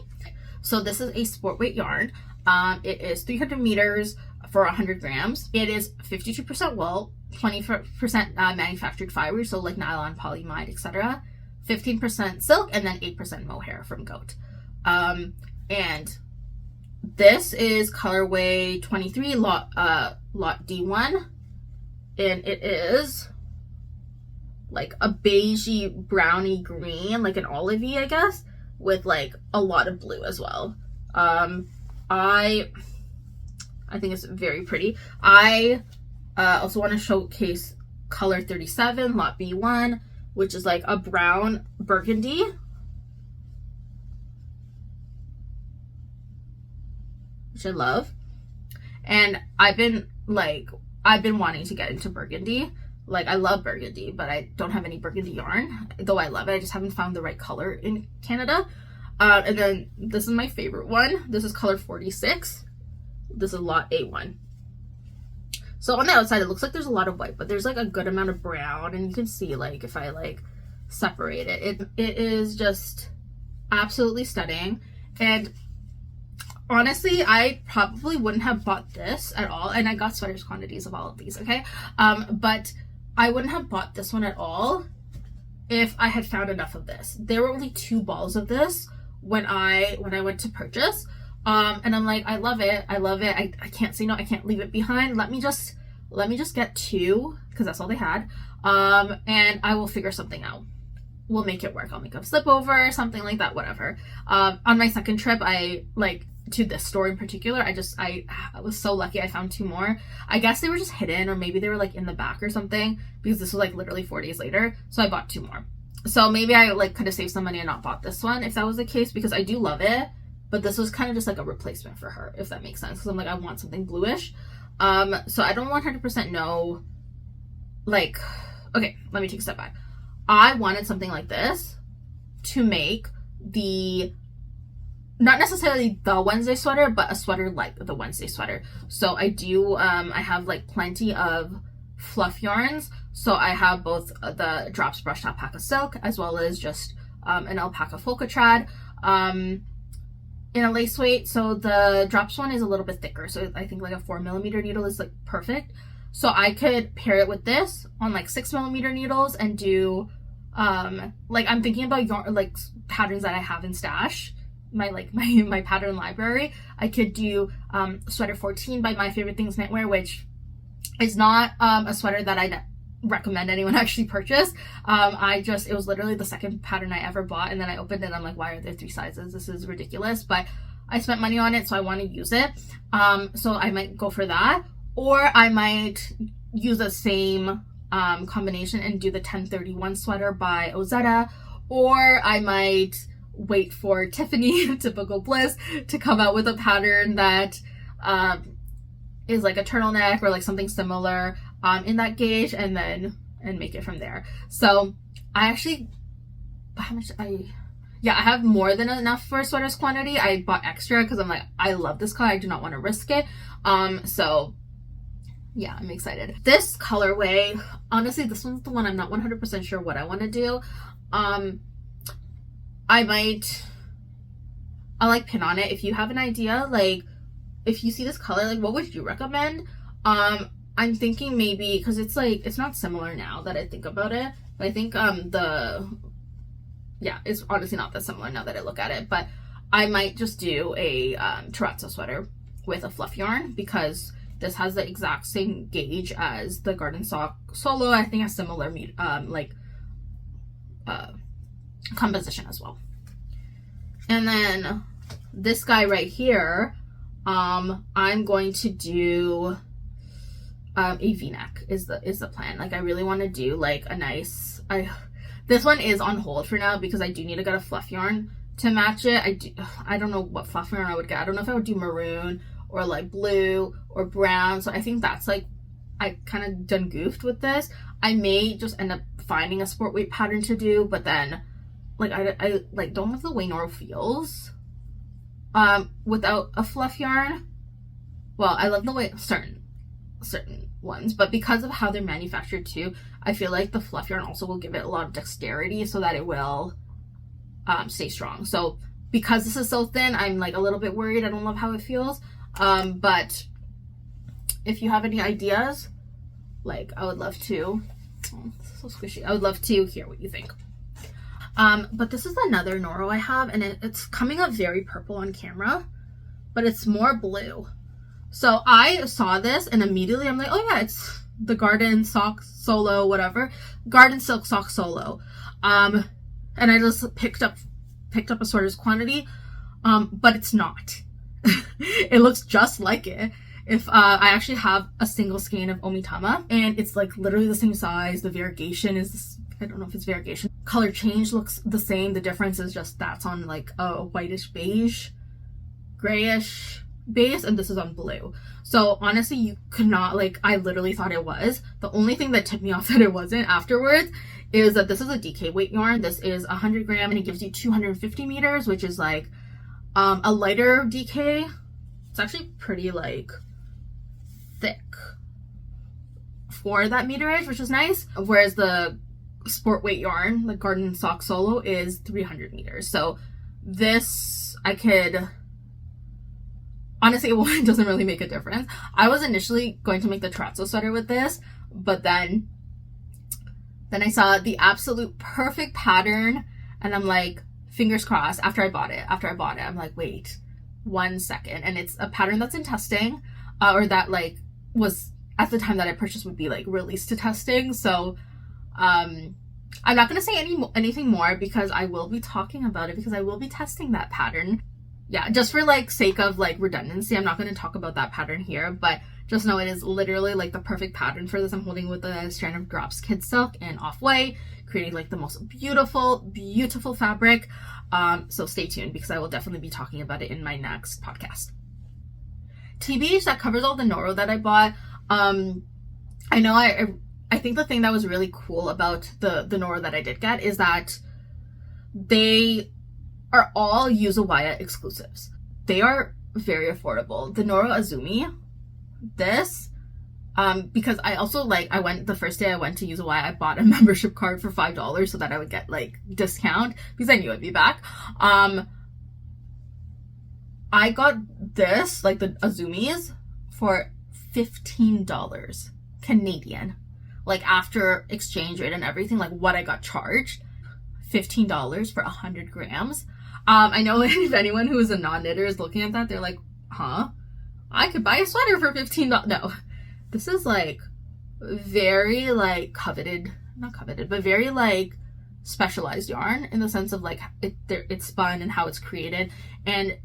So this is a sport weight yarn. It is 300 meters for 100 grams. It is 52% wool, 20% manufactured fiber, so like nylon, polyamide, etc. 15% silk, and then 8% mohair from goat. And this is colorway 23, lot D1, and it is like a beigey browny green, like an olivey, I guess, with like a lot of blue as well. I think it's very pretty. I also want to showcase color 37, lot B1, which is like a brown burgundy. Which I love. And I've been wanting to get into burgundy. Like, I love burgundy, but I don't have any burgundy yarn, though I love it. I just haven't found the right color in Canada. And then this is my favorite one. This is color 46. This is lot A1. So on the outside, it looks like there's a lot of white, but there's like a good amount of brown, and you can see, like, if I like separate it, it is just absolutely stunning. And honestly, I probably wouldn't have bought this at all, and I got sweaters quantities of all of these, okay? But I wouldn't have bought this one at all if I had found enough of this. There were only 2 balls of this when I went to purchase, and I'm like, I love it. I can't say no. I can't leave it behind. Let me just get 2, because that's all they had, and I will figure something out. We'll make it work. I'll make a slip over, something like that, whatever. On my second trip, to this store in particular, I was so lucky. I found 2 more. I guess they were just hidden, or maybe they were like in the back or something, because this was like literally 4 days later. So I bought 2 more. So maybe I like could have saved some money and not bought this one if that was the case, because I do love it. But this was kind of just like a replacement for her, if that makes sense. Because I'm like, I want something bluish. So I don't 100% know. Like, okay, let me take a step back. I wanted something like this to make not necessarily the Wednesday sweater, but a sweater like the Wednesday sweater. So I do, I have like plenty of fluff yarns. So I have both the Drops Brushed Alpaca Silk, as well as just an Alpaca Polka Trad in a lace weight. So the Drops one is a little bit thicker. So I think like a 4mm needle is like perfect. So I could pair it with this on like 6mm needles and do, like, I'm thinking about yarn, like patterns that I have in stash. My pattern library. I could do sweater 14 by My Favorite Things Knitwear, which is not a sweater that I recommend anyone actually purchase. It was literally the second pattern I ever bought, and then I opened it and I'm like, why are there 3 sizes? This is ridiculous, but I spent money on it, so I want to use it. So I might go for that, or I might use the same combination and do the 1031 sweater by Odaya, or I might wait for Tiffany, Typical Bliss, to come out with a pattern that is like a turtleneck or like something similar in that gauge, and make it from there. So I actually, I have more than enough for a sweaters quantity. I bought extra because I'm like, I love this color. I do not want to risk it. So yeah, I'm excited. This colorway, honestly, this one's the one I'm not 100% sure what I want to do. I'll like pin on it. If you have an idea, like if you see this color, like what would you recommend? I'm thinking maybe, because it's like, it's not similar now that I think about it, but I think it's honestly not that similar now that I look at it, but I might just do a terrazzo sweater with a fluff yarn, because this has the exact same gauge as the Garden Sock Solo. I think has similar composition as well. And then this guy right here, I'm going to do a v-neck is the plan. Like, I really want to do like a nice, this one is on hold for now because I do need to get a fluff yarn to match it. I don't know what fluff yarn I would get. I don't know if I would do maroon or like blue or brown. So I think that's like, I kind of done goofed with this. I may just end up finding a sport weight pattern to do, but then like I like don't love the way Nora feels without a fluff yarn. Well, I love the way certain ones, but because of how they're manufactured too, I feel like the fluff yarn also will give it a lot of dexterity so that it will stay strong. So because this is so thin, I'm like a little bit worried. I don't love how it feels. But if you have any ideas, like I would love to, so squishy. I would love to hear what you think. But this is another Noro I have, and it's coming up very purple on camera, but it's more blue. So I saw this and immediately I'm like, oh yeah, it's the Garden Sock Solo, whatever. Garden Silk Sock Solo. And I just picked up a sorter's quantity, but it's not. It looks just like it. If I actually have a single skein of Omitama, and it's like literally the same size. The variegation is, I don't know if it's variegation. Color change looks the same. The difference is just that's on like a whitish beige, grayish base, and this is on blue. So honestly, you could not, like, I literally thought it was. The only thing that tipped me off that it wasn't afterwards is that this is a DK weight yarn. This is 100 gram and it gives you 250 meters, which is like a lighter DK. It's actually pretty like thick for that meterage, which is nice. Whereas the sport weight yarn, the Garden Sock Solo, is 300 meters. So this, I could, honestly, it doesn't really make a difference. I was initially going to make the Tratso sweater with this, but then I saw the absolute perfect pattern, and I'm like, fingers crossed. After I bought it, I'm like, wait 1 second, and it's a pattern that's in testing, or that like was at the time that I purchased would be like released to testing. So I'm not gonna say anything more because I will be talking about it, because I will be testing that pattern. Yeah, just for like sake of like redundancy, I'm not going to talk about that pattern here, but just know it is literally like the perfect pattern for this. I'm holding with a strand of Drops Kid Silk in Off-White, creating like the most beautiful fabric. So stay tuned because I will definitely be talking about it in my next podcast. TBH, that covers all the Noro that I bought. I know I think the thing that was really cool about the Noro that I did get is that they are all Yuzawaya exclusives. They are very affordable. The Noro Azumi, this, because I also the first day I went to Yuzawaya, I bought a membership card for $5 so that I would get like discount because I knew I'd be back. I got this, like the Azumis, for $15 Canadian. Like after exchange rate and everything, like what I got charged, $15 for 100 grams. I know if anyone who is a non-knitter is looking at that, they're like, huh? I could buy a sweater for $15. No, this is like very like not coveted, but very like specialized yarn in the sense of like it's spun and how it's created. And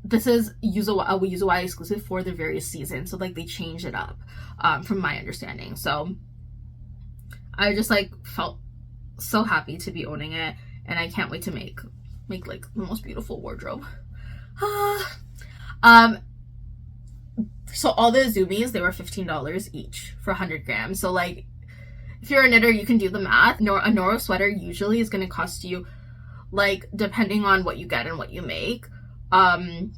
this is Yuzawaya exclusive for the various seasons. So like they change it up, from my understanding. So I just like felt so happy to be owning it, and I can't wait to make like the most beautiful wardrobe. So all the Azumis, they were $15 each for 100 grams. So like if you're a knitter, you can do the math. A Noro sweater usually is going to cost you, like, depending on what you get and what you make, and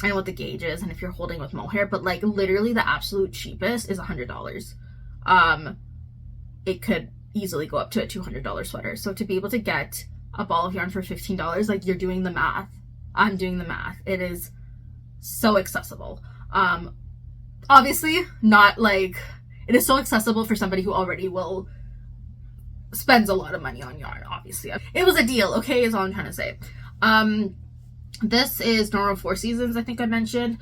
what the gauge is, and if you're holding with mohair, but like literally the absolute cheapest is $100. It could easily go up to a $200 sweater. So to be able to get a ball of yarn for $15, like, you're doing the math. I'm doing the math. It is so accessible. Obviously not like, it is so accessible for somebody who already spends a lot of money on yarn, obviously. It was a deal, okay, is all I'm trying to say. This is Noro Four Seasons, I think I mentioned.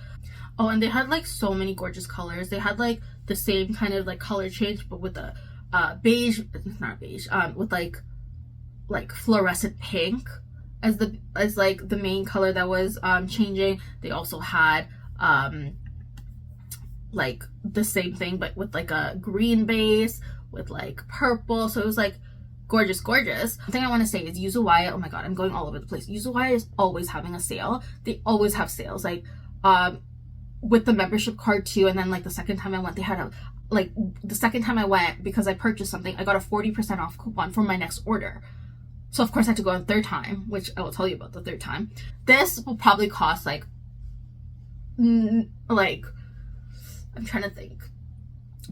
Oh, and they had like so many gorgeous colors. They had like the same kind of like color change, but with a beige, not beige, with like fluorescent pink as the main color that was changing. They also had like the same thing but with like a green base with like purple. So it was like gorgeous. The thing I want to say is Yuzawaya, oh my god, I'm going all over the place. Yuzawaya is always having a sale. They always have sales, like with the membership card too. And then like the second time I went, they had the second time I went, because I purchased something, I got a 40% off coupon for my next order. So of course I had to go a third time, which I will tell you about the third time. This will probably cost like I'm trying to think,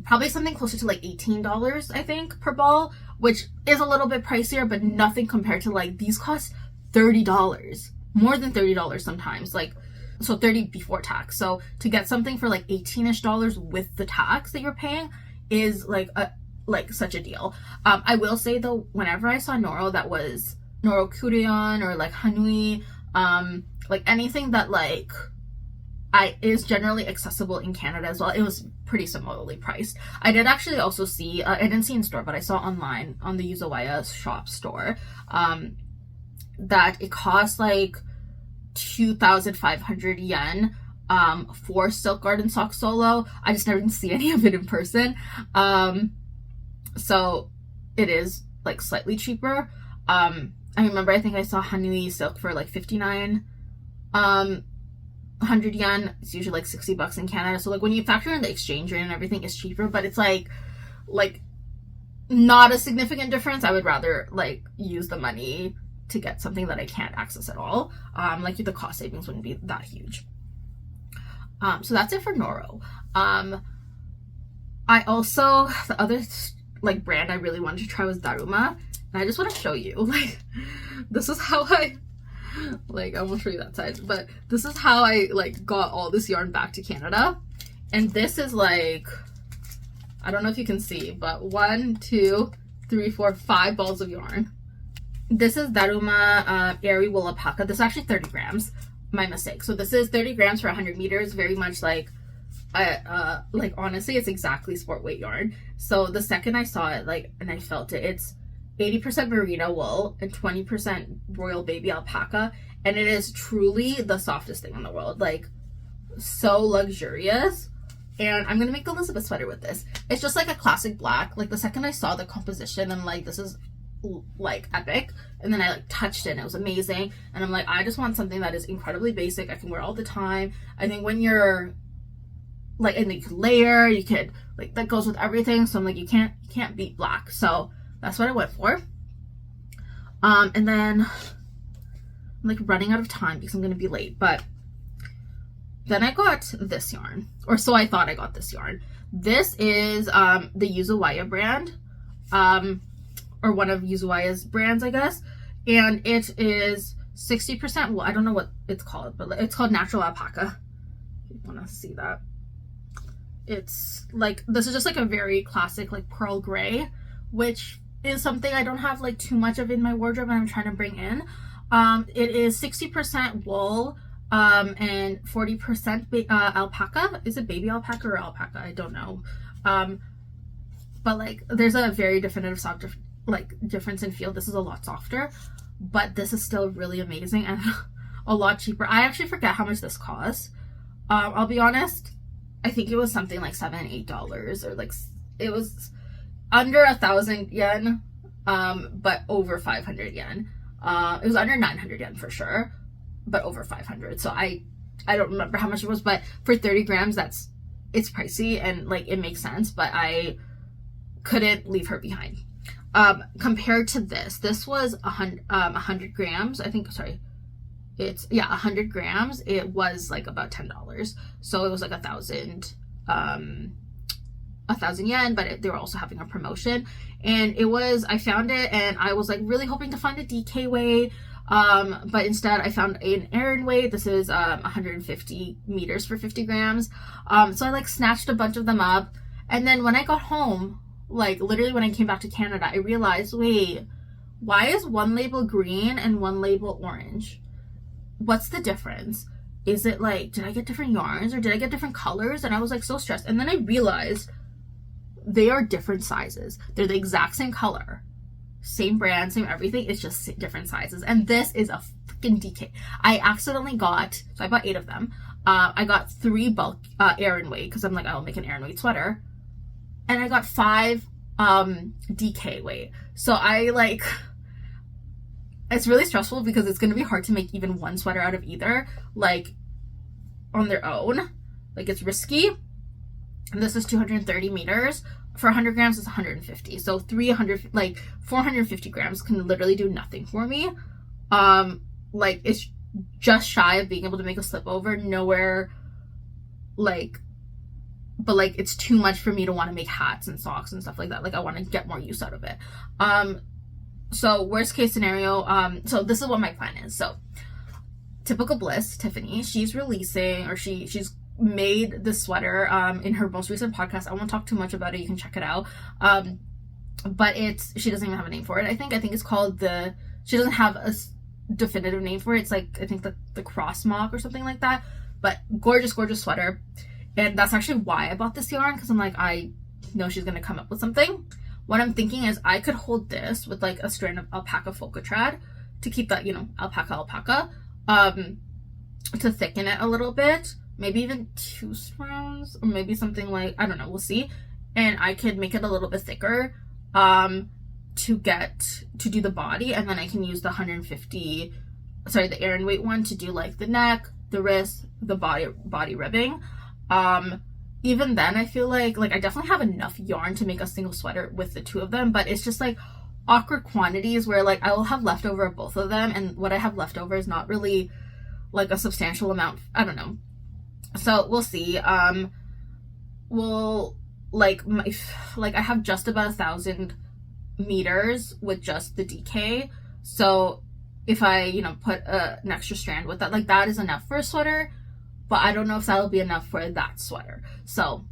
probably something closer to like $18, I think, per ball, which is a little bit pricier, but nothing compared to like these cost $30, more than $30 sometimes, like, so 30 before tax. So to get something for like $18ish with the tax that you're paying is like such a deal. I will say though, whenever I saw Noro that was Noro Kureon or like Hanui, like anything that like is generally accessible in Canada as well, it was pretty similarly priced. I did actually also see, I didn't see in store, but I saw online on the Yuzawaya shop store, that it costs like 2,500 yen for Silk Garden Sock Solo. I just never didn't see any of it in person. So it is like slightly cheaper. I remember I think I saw Hanui Silk for like 5,900 yen. It's usually like $60 in Canada. So like when you factor in the exchange rate and everything, it's cheaper, but it's like not a significant difference. I would rather like use the money to get something that I can't access at all. Like the cost savings wouldn't be that huge. So that's it for Noro. I also, the other like brand I really wanted to try was Daruma, and I just want to show you, like, this is how I won't show you that side, but this is how I like got all this yarn back to Canada. And this is like, I don't know if you can see, but 1, 2, 3, 4, 5 balls of yarn. This is Daruma Airy Wool Alpaca. This is actually 30 grams. My mistake. So this is 30 grams for 100 meters. Very much like honestly, it's exactly sport weight yarn. So the second I saw it, like, and I felt it, it's 80% merino wool and 20% royal baby alpaca. And it is truly the softest thing in the world. Like, so luxurious. And I'm gonna make the Elizabeth sweater with this. It's just like a classic black. Like, the second I saw the composition, I'm like, this is like epic. And then I like touched it and it was amazing. And I'm like, I just want something that is incredibly basic. I can wear all the time. I think when you're like, and you can layer, you could like, that goes with everything. So I'm like, you can't beat black. So that's what I went for. And then I'm like running out of time because I'm gonna be late, but then I got this yarn, or so I thought I got this yarn. This is the Yuzawaya brand, or one of Yuzawaya's brands, I guess. And it is 60%, well, I don't know what it's called, but it's called natural alpaca. If you want to see that. It's like, this is just like a very classic like pearl gray, which is something I don't have like too much of in my wardrobe and I'm trying to bring in. It is 60% wool, and 40% alpaca. Is it baby alpaca or alpaca? I don't know. But like, there's a very definitive difference in feel. This is a lot softer, but this is still really amazing and a lot cheaper. I actually forget how much this costs. I'll be honest, I think it was something like $7-8, or like, it was under 1,000 yen, but over 500 yen. It was under 900 yen for sure, but over 500. So I don't remember how much it was, but for 30 grams, it's pricey and like, it makes sense, but I couldn't leave her behind. Compared to this was 100 grams. I think, sorry, it's, yeah, 100 grams. It was like about $10. So it was like 1,000 yen, but they were also having a promotion. And it was, I found it and I was like really hoping to find a DK weight. But instead I found an Aran weight. This is 150 meters for 50 grams. So I like snatched a bunch of them up. And then when I got home, like literally when I came back to Canada, I realized, wait, why is one label green and one label orange? What's the difference? Is it like, did I get different yarns or did I get different colors? And I was like so stressed. And then I realized they are different sizes. They're the exact same color, same brand, same everything. It's just different sizes. And this is a freaking DK. I accidentally got, so I bought 8 of them. I got 3 bulk Aran weight because I'm like, I'll make an Aran weight sweater. And I got 5 DK weight. So I like, it's really stressful because it's going to be hard to make even one sweater out of either, like on their own. Like, it's risky. And this is 230 meters. For 100 grams, it's 150. So 450 grams can literally do nothing for me. Like, it's just shy of being able to make a slip over. Nowhere, like, but like, it's too much for me to want to make hats and socks and stuff like that. Like, I want to get more use out of it. So worst case scenario, so this is what my plan is. So Typical Bliss, Tiffany, she's releasing, or she's made this sweater in her most recent podcast. I won't talk too much about it. You can check it out. But she doesn't even have a name for it. I think it's called she doesn't have a definitive name for it. It's like, I think the cross mock or something like that. But gorgeous, gorgeous sweater. And that's actually why I bought this yarn, because I'm like, I know she's going to come up with something. What I'm thinking is I could hold this with like a strand of alpaca Folcatrad to keep that, alpaca. to thicken it a little bit, maybe even 2 strands, or maybe something like, I don't know, we'll see. And I could make it a little bit thicker to do the body, and then I can use the 150, sorry, the Aran weight one to do like the neck, the wrist, the body ribbing. Even then I feel like I definitely have enough yarn to make a single sweater with the 2 of them, but it's just like awkward quantities where like I will have leftover of both of them, and what I have left over is not really like a substantial amount. I don't know, so we'll see. We'll I have just about 1,000 meters with just the DK, so if I, you know, put an extra strand with that, like that is enough for a sweater, but I don't know if that'll be enough for that sweater, so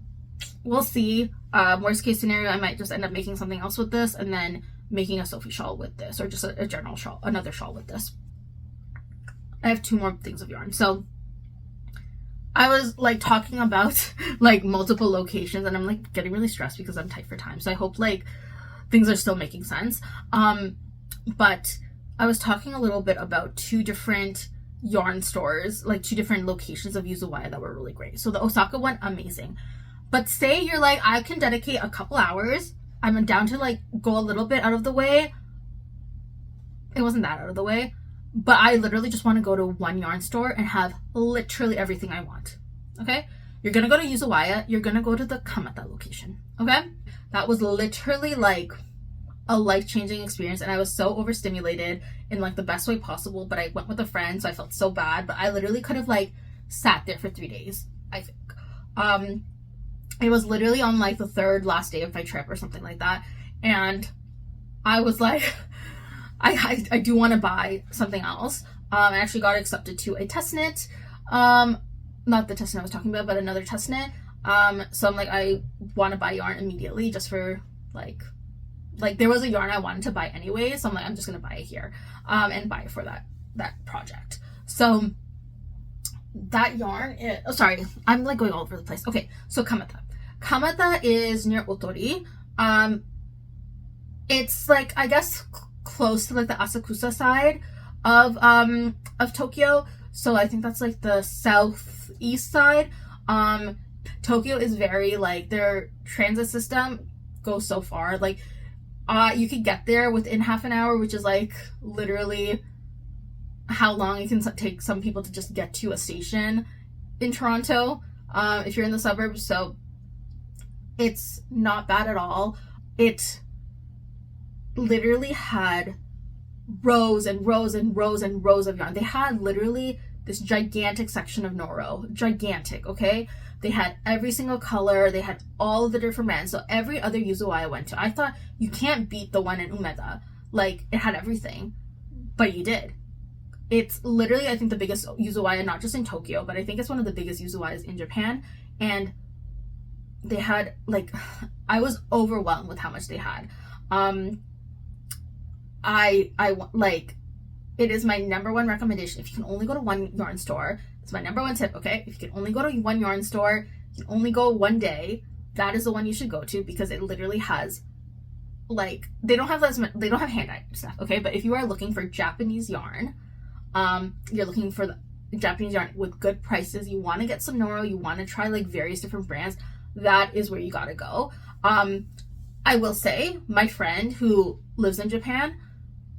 we'll see. Worst case scenario, I might just end up making something else with this and then making a Sophie shawl with this, or just a general shawl, another shawl with this. I have 2 more things of yarn. So I was like talking about like multiple locations, and I'm like getting really stressed because I'm tight for time, so I hope like things are still making sense. But I was talking a little bit about 2 different yarn stores, like 2 different locations of Yuzawaya that were really great. So the Osaka one, amazing. But say you're like, I can dedicate a couple hours, I'm down to like go a little bit out of the way. It wasn't that out of the way, but I literally just want to go to one yarn store and have literally everything I want. Okay? You're gonna go to Yuzawaya, you're gonna go to the Kamata location. Okay? That was literally like a life-changing experience, and I was so overstimulated in like the best way possible, but I went with a friend, so I felt so bad, but I literally could have like sat there for 3 days, I think. It was literally on like the 3rd last day of my trip or something like that, and I was like, I do want to buy something else. I actually got accepted to a test knit, not the test knit I was talking about, but another test knit. So I'm like, I want to buy yarn immediately just for like there was a yarn I wanted to buy anyway, so I'm like, I'm just gonna buy it here, and buy it for that project. So that yarn is, oh sorry, I'm like going all over the place. Okay, so Kamata is near Otori. It's like, I guess close to like the Asakusa side of Tokyo, so I think that's like the southeast side. Tokyo is very like, their transit system goes so far, like you could get there within half an hour, which is like literally how long it can take some people to just get to a station in Toronto, if you're in the suburbs. So it's not bad at all. It literally had rows and rows and rows and rows of yarn. They had literally this gigantic section of Noro. Gigantic, okay? They had every single color. They had all of the different brands. So every other Yuzawaya I went to, I thought you can't beat the one in Umeda. Like, it had everything. But you did. It's literally, I think, the biggest Yuzawaya, not just in Tokyo, but I think it's one of the biggest Yuzawayas in Japan. And they had, like, I was overwhelmed with how much they had. I like, it is my number one recommendation. If you can only go to one yarn store, it's my number one tip, okay? If you can only go to one yarn store, you can only go one day, that is the one you should go to, because it literally has, like, they don't have hand-dyed stuff, okay? But if you are looking for Japanese yarn, you're looking for the Japanese yarn with good prices, you want to get some Noro, you want to try like various different brands, that is where you gotta go. I will say, my friend who lives in Japan,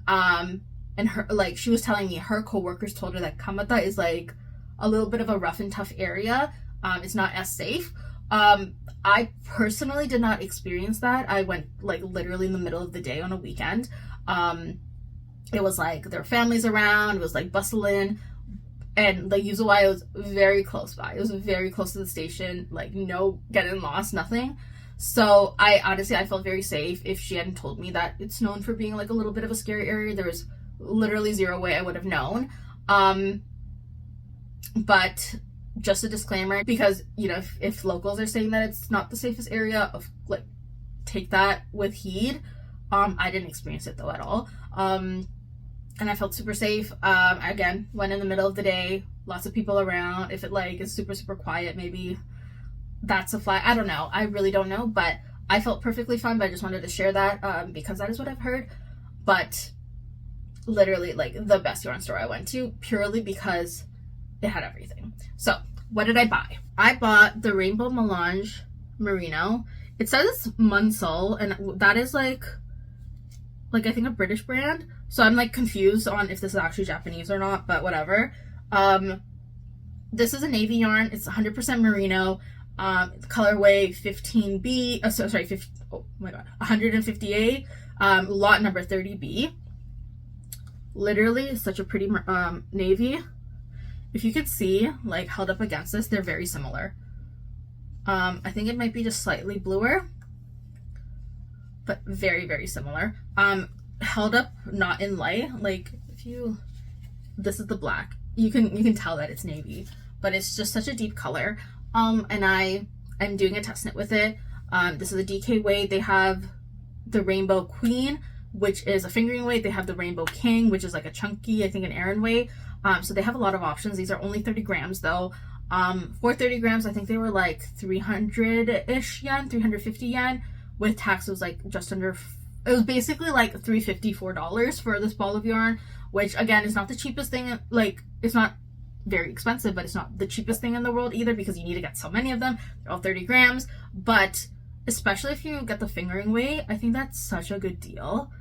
and her, like, she was telling me her coworkers told her that Kamata is like a little bit of a rough and tough area. It's not as safe. I personally did not experience that. I went like literally in the middle of the day on a weekend. It was like there were families around, it was like bustling, and the Yuzawaya was very close by. It was very close to the station, like no getting lost, nothing. So I honestly, I felt very safe. If she hadn't told me that it's known for being like a little bit of a scary area, there was literally zero way I would have known. But just a disclaimer, because, you know, if locals are saying that it's not the safest area, of like, take that with heed. I didn't experience it though at all. And I felt super safe. Again, went in the middle of the day, lots of people around. If it like is super, super quiet, maybe that's a flag. I don't know. I really don't know, but I felt perfectly fine, but I just wanted to share that, because that is what I've heard. But literally, like, the best yarn store I went to, purely because it had everything. So what did I buy? I bought the Rainbow Melange Merino. It says Munsell, and that is like I think a British brand. So I'm like confused on if this is actually Japanese or not, but whatever. This is a navy yarn. It's 100% merino. Colorway 15B. Oh my god, 150A. Lot number 30B. Literally such a pretty navy. If you could see, like held up against this, they're very similar. I think it might be just slightly bluer, but very, very similar. Held up not in light. Like if you, this is the black. You can tell that it's navy, but it's just such a deep color. And I'm doing a test knit with it. This is a DK weight. They have the Rainbow Queen, which is a fingering weight. They have the Rainbow King, which is like a chunky, I think an Aran weight. So they have a lot of options. These are only 30 grams though. For 30 grams, I think they were like 300-ish yen, 350 yen. With tax, it was like just under, it was basically like $3.54 for this ball of yarn, which again is not the cheapest thing. Like, it's not very expensive, but it's not the cheapest thing in the world either, because you need to get so many of them. They're all 30 grams, but especially if you get the fingering weight, I think that's such a good deal.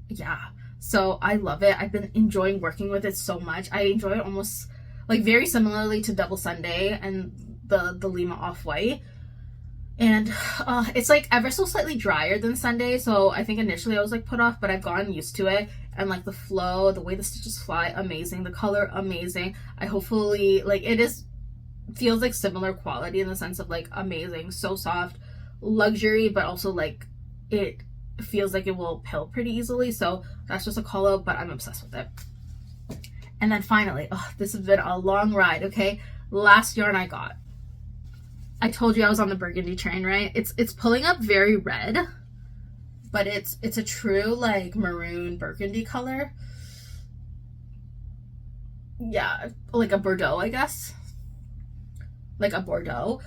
Yeah, so I love it. I've been enjoying working with it so much. I enjoy it almost like very similarly to Double Sunday and the Lima Off-White. And it's like ever so slightly drier than Sunday, so I think initially I was like put off, but I've gotten used to it. And like the flow, the way the stitches fly, amazing. The color, amazing. I hopefully, like, it is, feels like similar quality in the sense of like amazing, so soft, luxury, but also like it feels like it will pill pretty easily. So that's just a call out, but I'm obsessed with it. And then finally, this has been a long ride, okay? Last yarn I got. I told you I was on the burgundy train, right? It's pulling up very red, but it's a true like maroon burgundy color. Yeah, like a Bordeaux, I guess. Like a Bordeaux.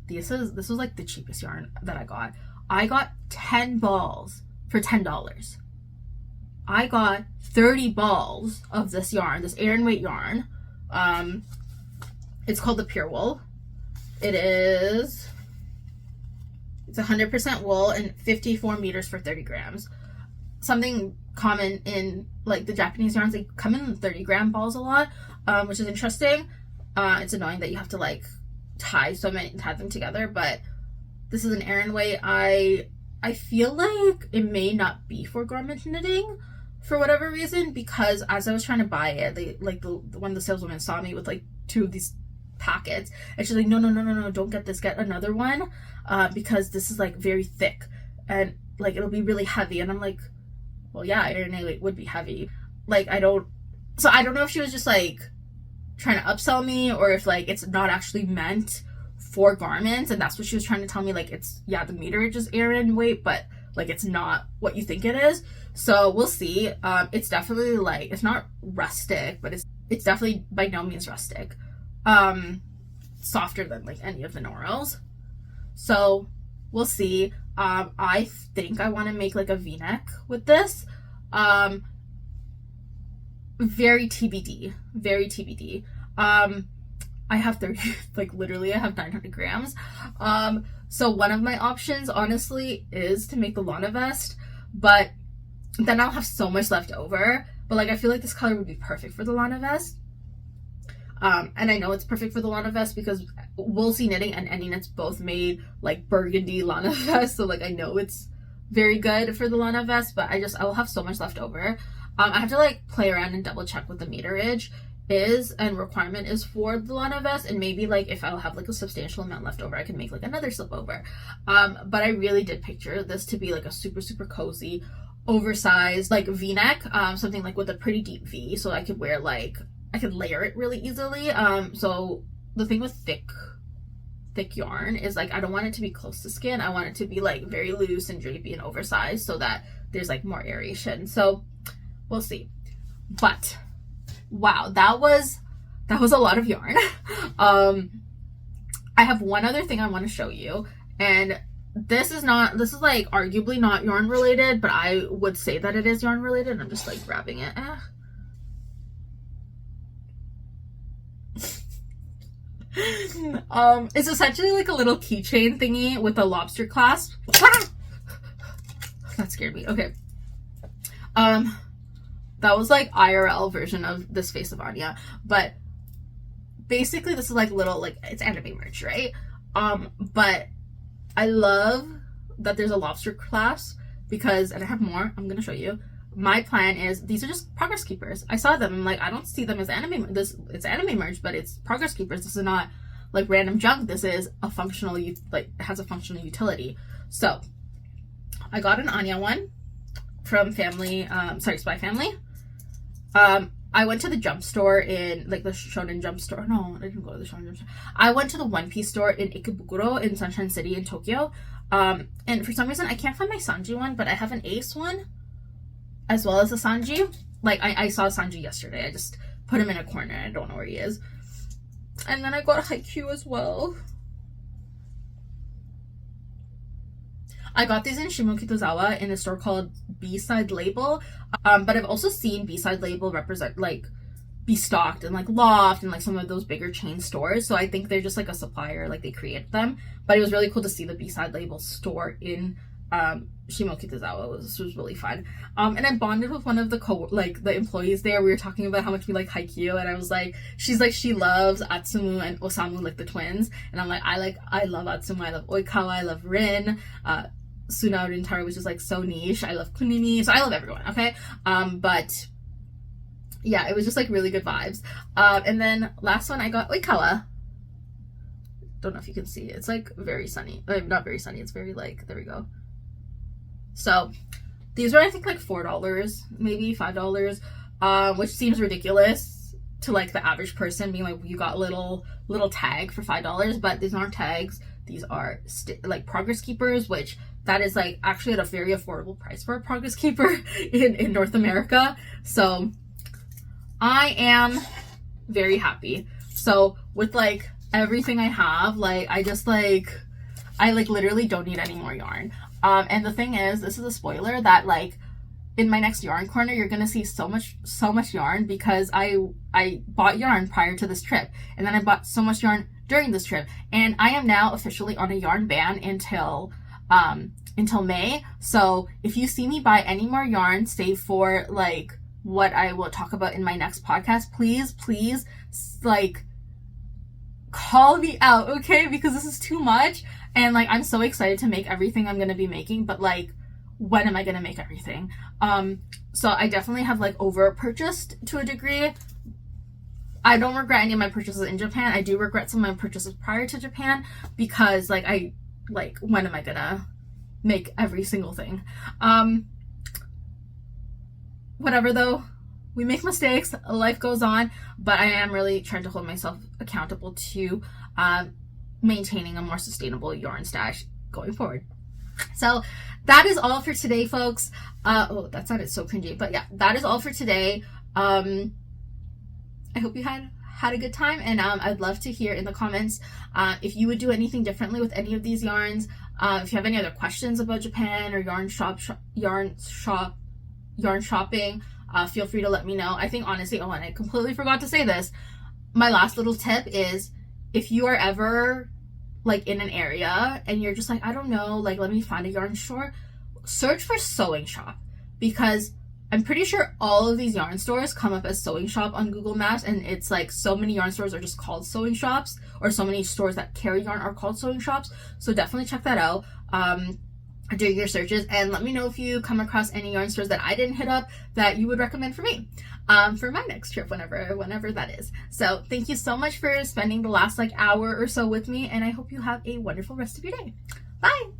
This was like the cheapest yarn that I got. I got 10 balls for $10. I got 30 balls of this yarn, this Aran weight yarn. It's called the Pure Wool. It's 100% wool and 54 meters for 30 grams. Something common in like the Japanese yarns, they come in 30-gram balls a lot, which is interesting. It's annoying that you have to like tie them together, but this is an Aran weight. I feel like it may not be for garment knitting for whatever reason, because as I was trying to buy it, they like one of the saleswomen saw me with like 2 of these packets, and she's like, no, don't get this, get another one, because this is like very thick and like it'll be really heavy. And I'm like, well, yeah, Aran weight would be heavy. Like I don't know if she was just like trying to upsell me, or if like it's not actually meant for garments, and that's what she was trying to tell me. Like, it's, yeah, the meterage is Aran weight, but like it's not what you think it is. So we'll see. It's definitely like, it's not rustic, but it's definitely by no means rustic. Softer than like any of the Norals. So we'll see. I think I want to make like a v-neck with this. Very TBD. Very TBD. I have 30, like literally I have 900 grams. So one of my options honestly is to make the Lana vest, but then I'll have so much left over. But like I feel like this color would be perfect for the Lana vest. And I know it's perfect for the Lana vest because Woolsey Knitting and Any Knits both made like burgundy Lana vest. So like I know it's very good for the Lana vest, but I will have so much left over. I have to like play around and double check what the meterage is and requirement is for the Lana vest, and maybe like if I'll have like a substantial amount left over, I can make like another slip over. But I really did picture this to be like a super, super cozy, oversized like v-neck, something like with a pretty deep V, so I could wear like, I could layer it really easily. So the thing with thick yarn is like I don't want it to be close to skin. I want it to be like very loose and drapey and oversized so that there's like more aeration. So we'll see. But wow, that was a lot of yarn. I have one other thing I want to show you, and this is like arguably not yarn related, but I would say that it is yarn related. I'm just like grabbing it. It's essentially like a little keychain thingy with a lobster clasp. That scared me. Okay. That was like IRL version of this face of Anya, but basically this is like little, like, it's anime merch, right? But I love that there's a lobster clasp because, and I have more, I'm gonna show you. My plan is, these are just progress keepers. I saw them, I'm like, I don't see them as anime, it's anime merch, but it's progress keepers. This is not like random junk. This is a functional, like, it has a functional utility. So I got an Anya one from Spy Family. I went to the Jump store in, like, the Shonen Jump store. No, I didn't go to the Shonen Jump store. I went to the One Piece store in Ikebukuro in Sunshine City in Tokyo. And for some reason, I can't find my Sanji one, but I have an Ace one, as well as a Sanji. Like, I saw Sanji yesterday. I just put him in a corner. I don't know where he is. And then I got a Haikyuu as well. I got these in Shimokitazawa in a store called B-Side Label. But I've also seen B-Side Label be stocked in like Loft and like some of those bigger chain stores. So I think they're just like a supplier, like they create them. But it was really cool to see the B-Side Label store in Shimokitazawa. This was really fun. And I bonded with one of the employees there. We were talking about how much we like Haikyuu, and I was like, she's like, she loves Atsumu and Osamu, like the twins. And I'm like, I love Atsumu, I love Oikawa, I love Rin. Suna Rintaro, which is like so niche. I love Kunimi, so I love everyone, okay? But yeah, it was just like really good vibes. And then last one I got Oikawa. Don't know if you can see it. It's like very sunny. Not very sunny, it's very like, there we go. So these were, I think, like $4, maybe $5, which seems ridiculous to like the average person, being like, you got little tag for $5, but these aren't tags. These are like progress keepers, which that is like actually at a very affordable price for a progress keeper in North America. So I am very happy. So with like everything I have, like I literally don't need any more yarn. And the thing is, this is a spoiler, that like in my next yarn corner, you're gonna see so much yarn, because I bought yarn prior to this trip, and then I bought so much yarn during this trip, and I am now officially on a yarn ban until May. So if you see me buy any more yarn, save for like what I will talk about in my next podcast, please like call me out, okay? Because this is too much, and like I'm so excited to make everything I'm gonna be making, but like when am I gonna make everything? So I definitely have like over purchased to a degree. I don't regret any of my purchases in Japan. I do regret some of my purchases prior to Japan, because like when am I gonna make every single thing? Whatever though, we make mistakes, life goes on, but I am really trying to hold myself accountable to maintaining a more sustainable yarn stash going forward. So that is all for today, folks. Oh, that sounded so cringy, but yeah, that is all for today. I hope you had a good time, and I'd love to hear in the comments if you would do anything differently with any of these yarns. If you have any other questions about Japan or yarn shopping, feel free to let me know. I think honestly, oh, and I completely forgot to say this, my last little tip is, if you are ever like in an area and you're just like, I don't know, like let me find a yarn store, search for sewing shop, because I'm pretty sure all of these yarn stores come up as sewing shop on Google Maps, and it's like so many yarn stores are just called sewing shops, or so many stores that carry yarn are called sewing shops. So definitely check that out. Do your searches, and let me know if you come across any yarn stores that I didn't hit up that you would recommend for me for my next trip, whenever that is. So thank you so much for spending the last like hour or so with me, and I hope you have a wonderful rest of your day. Bye.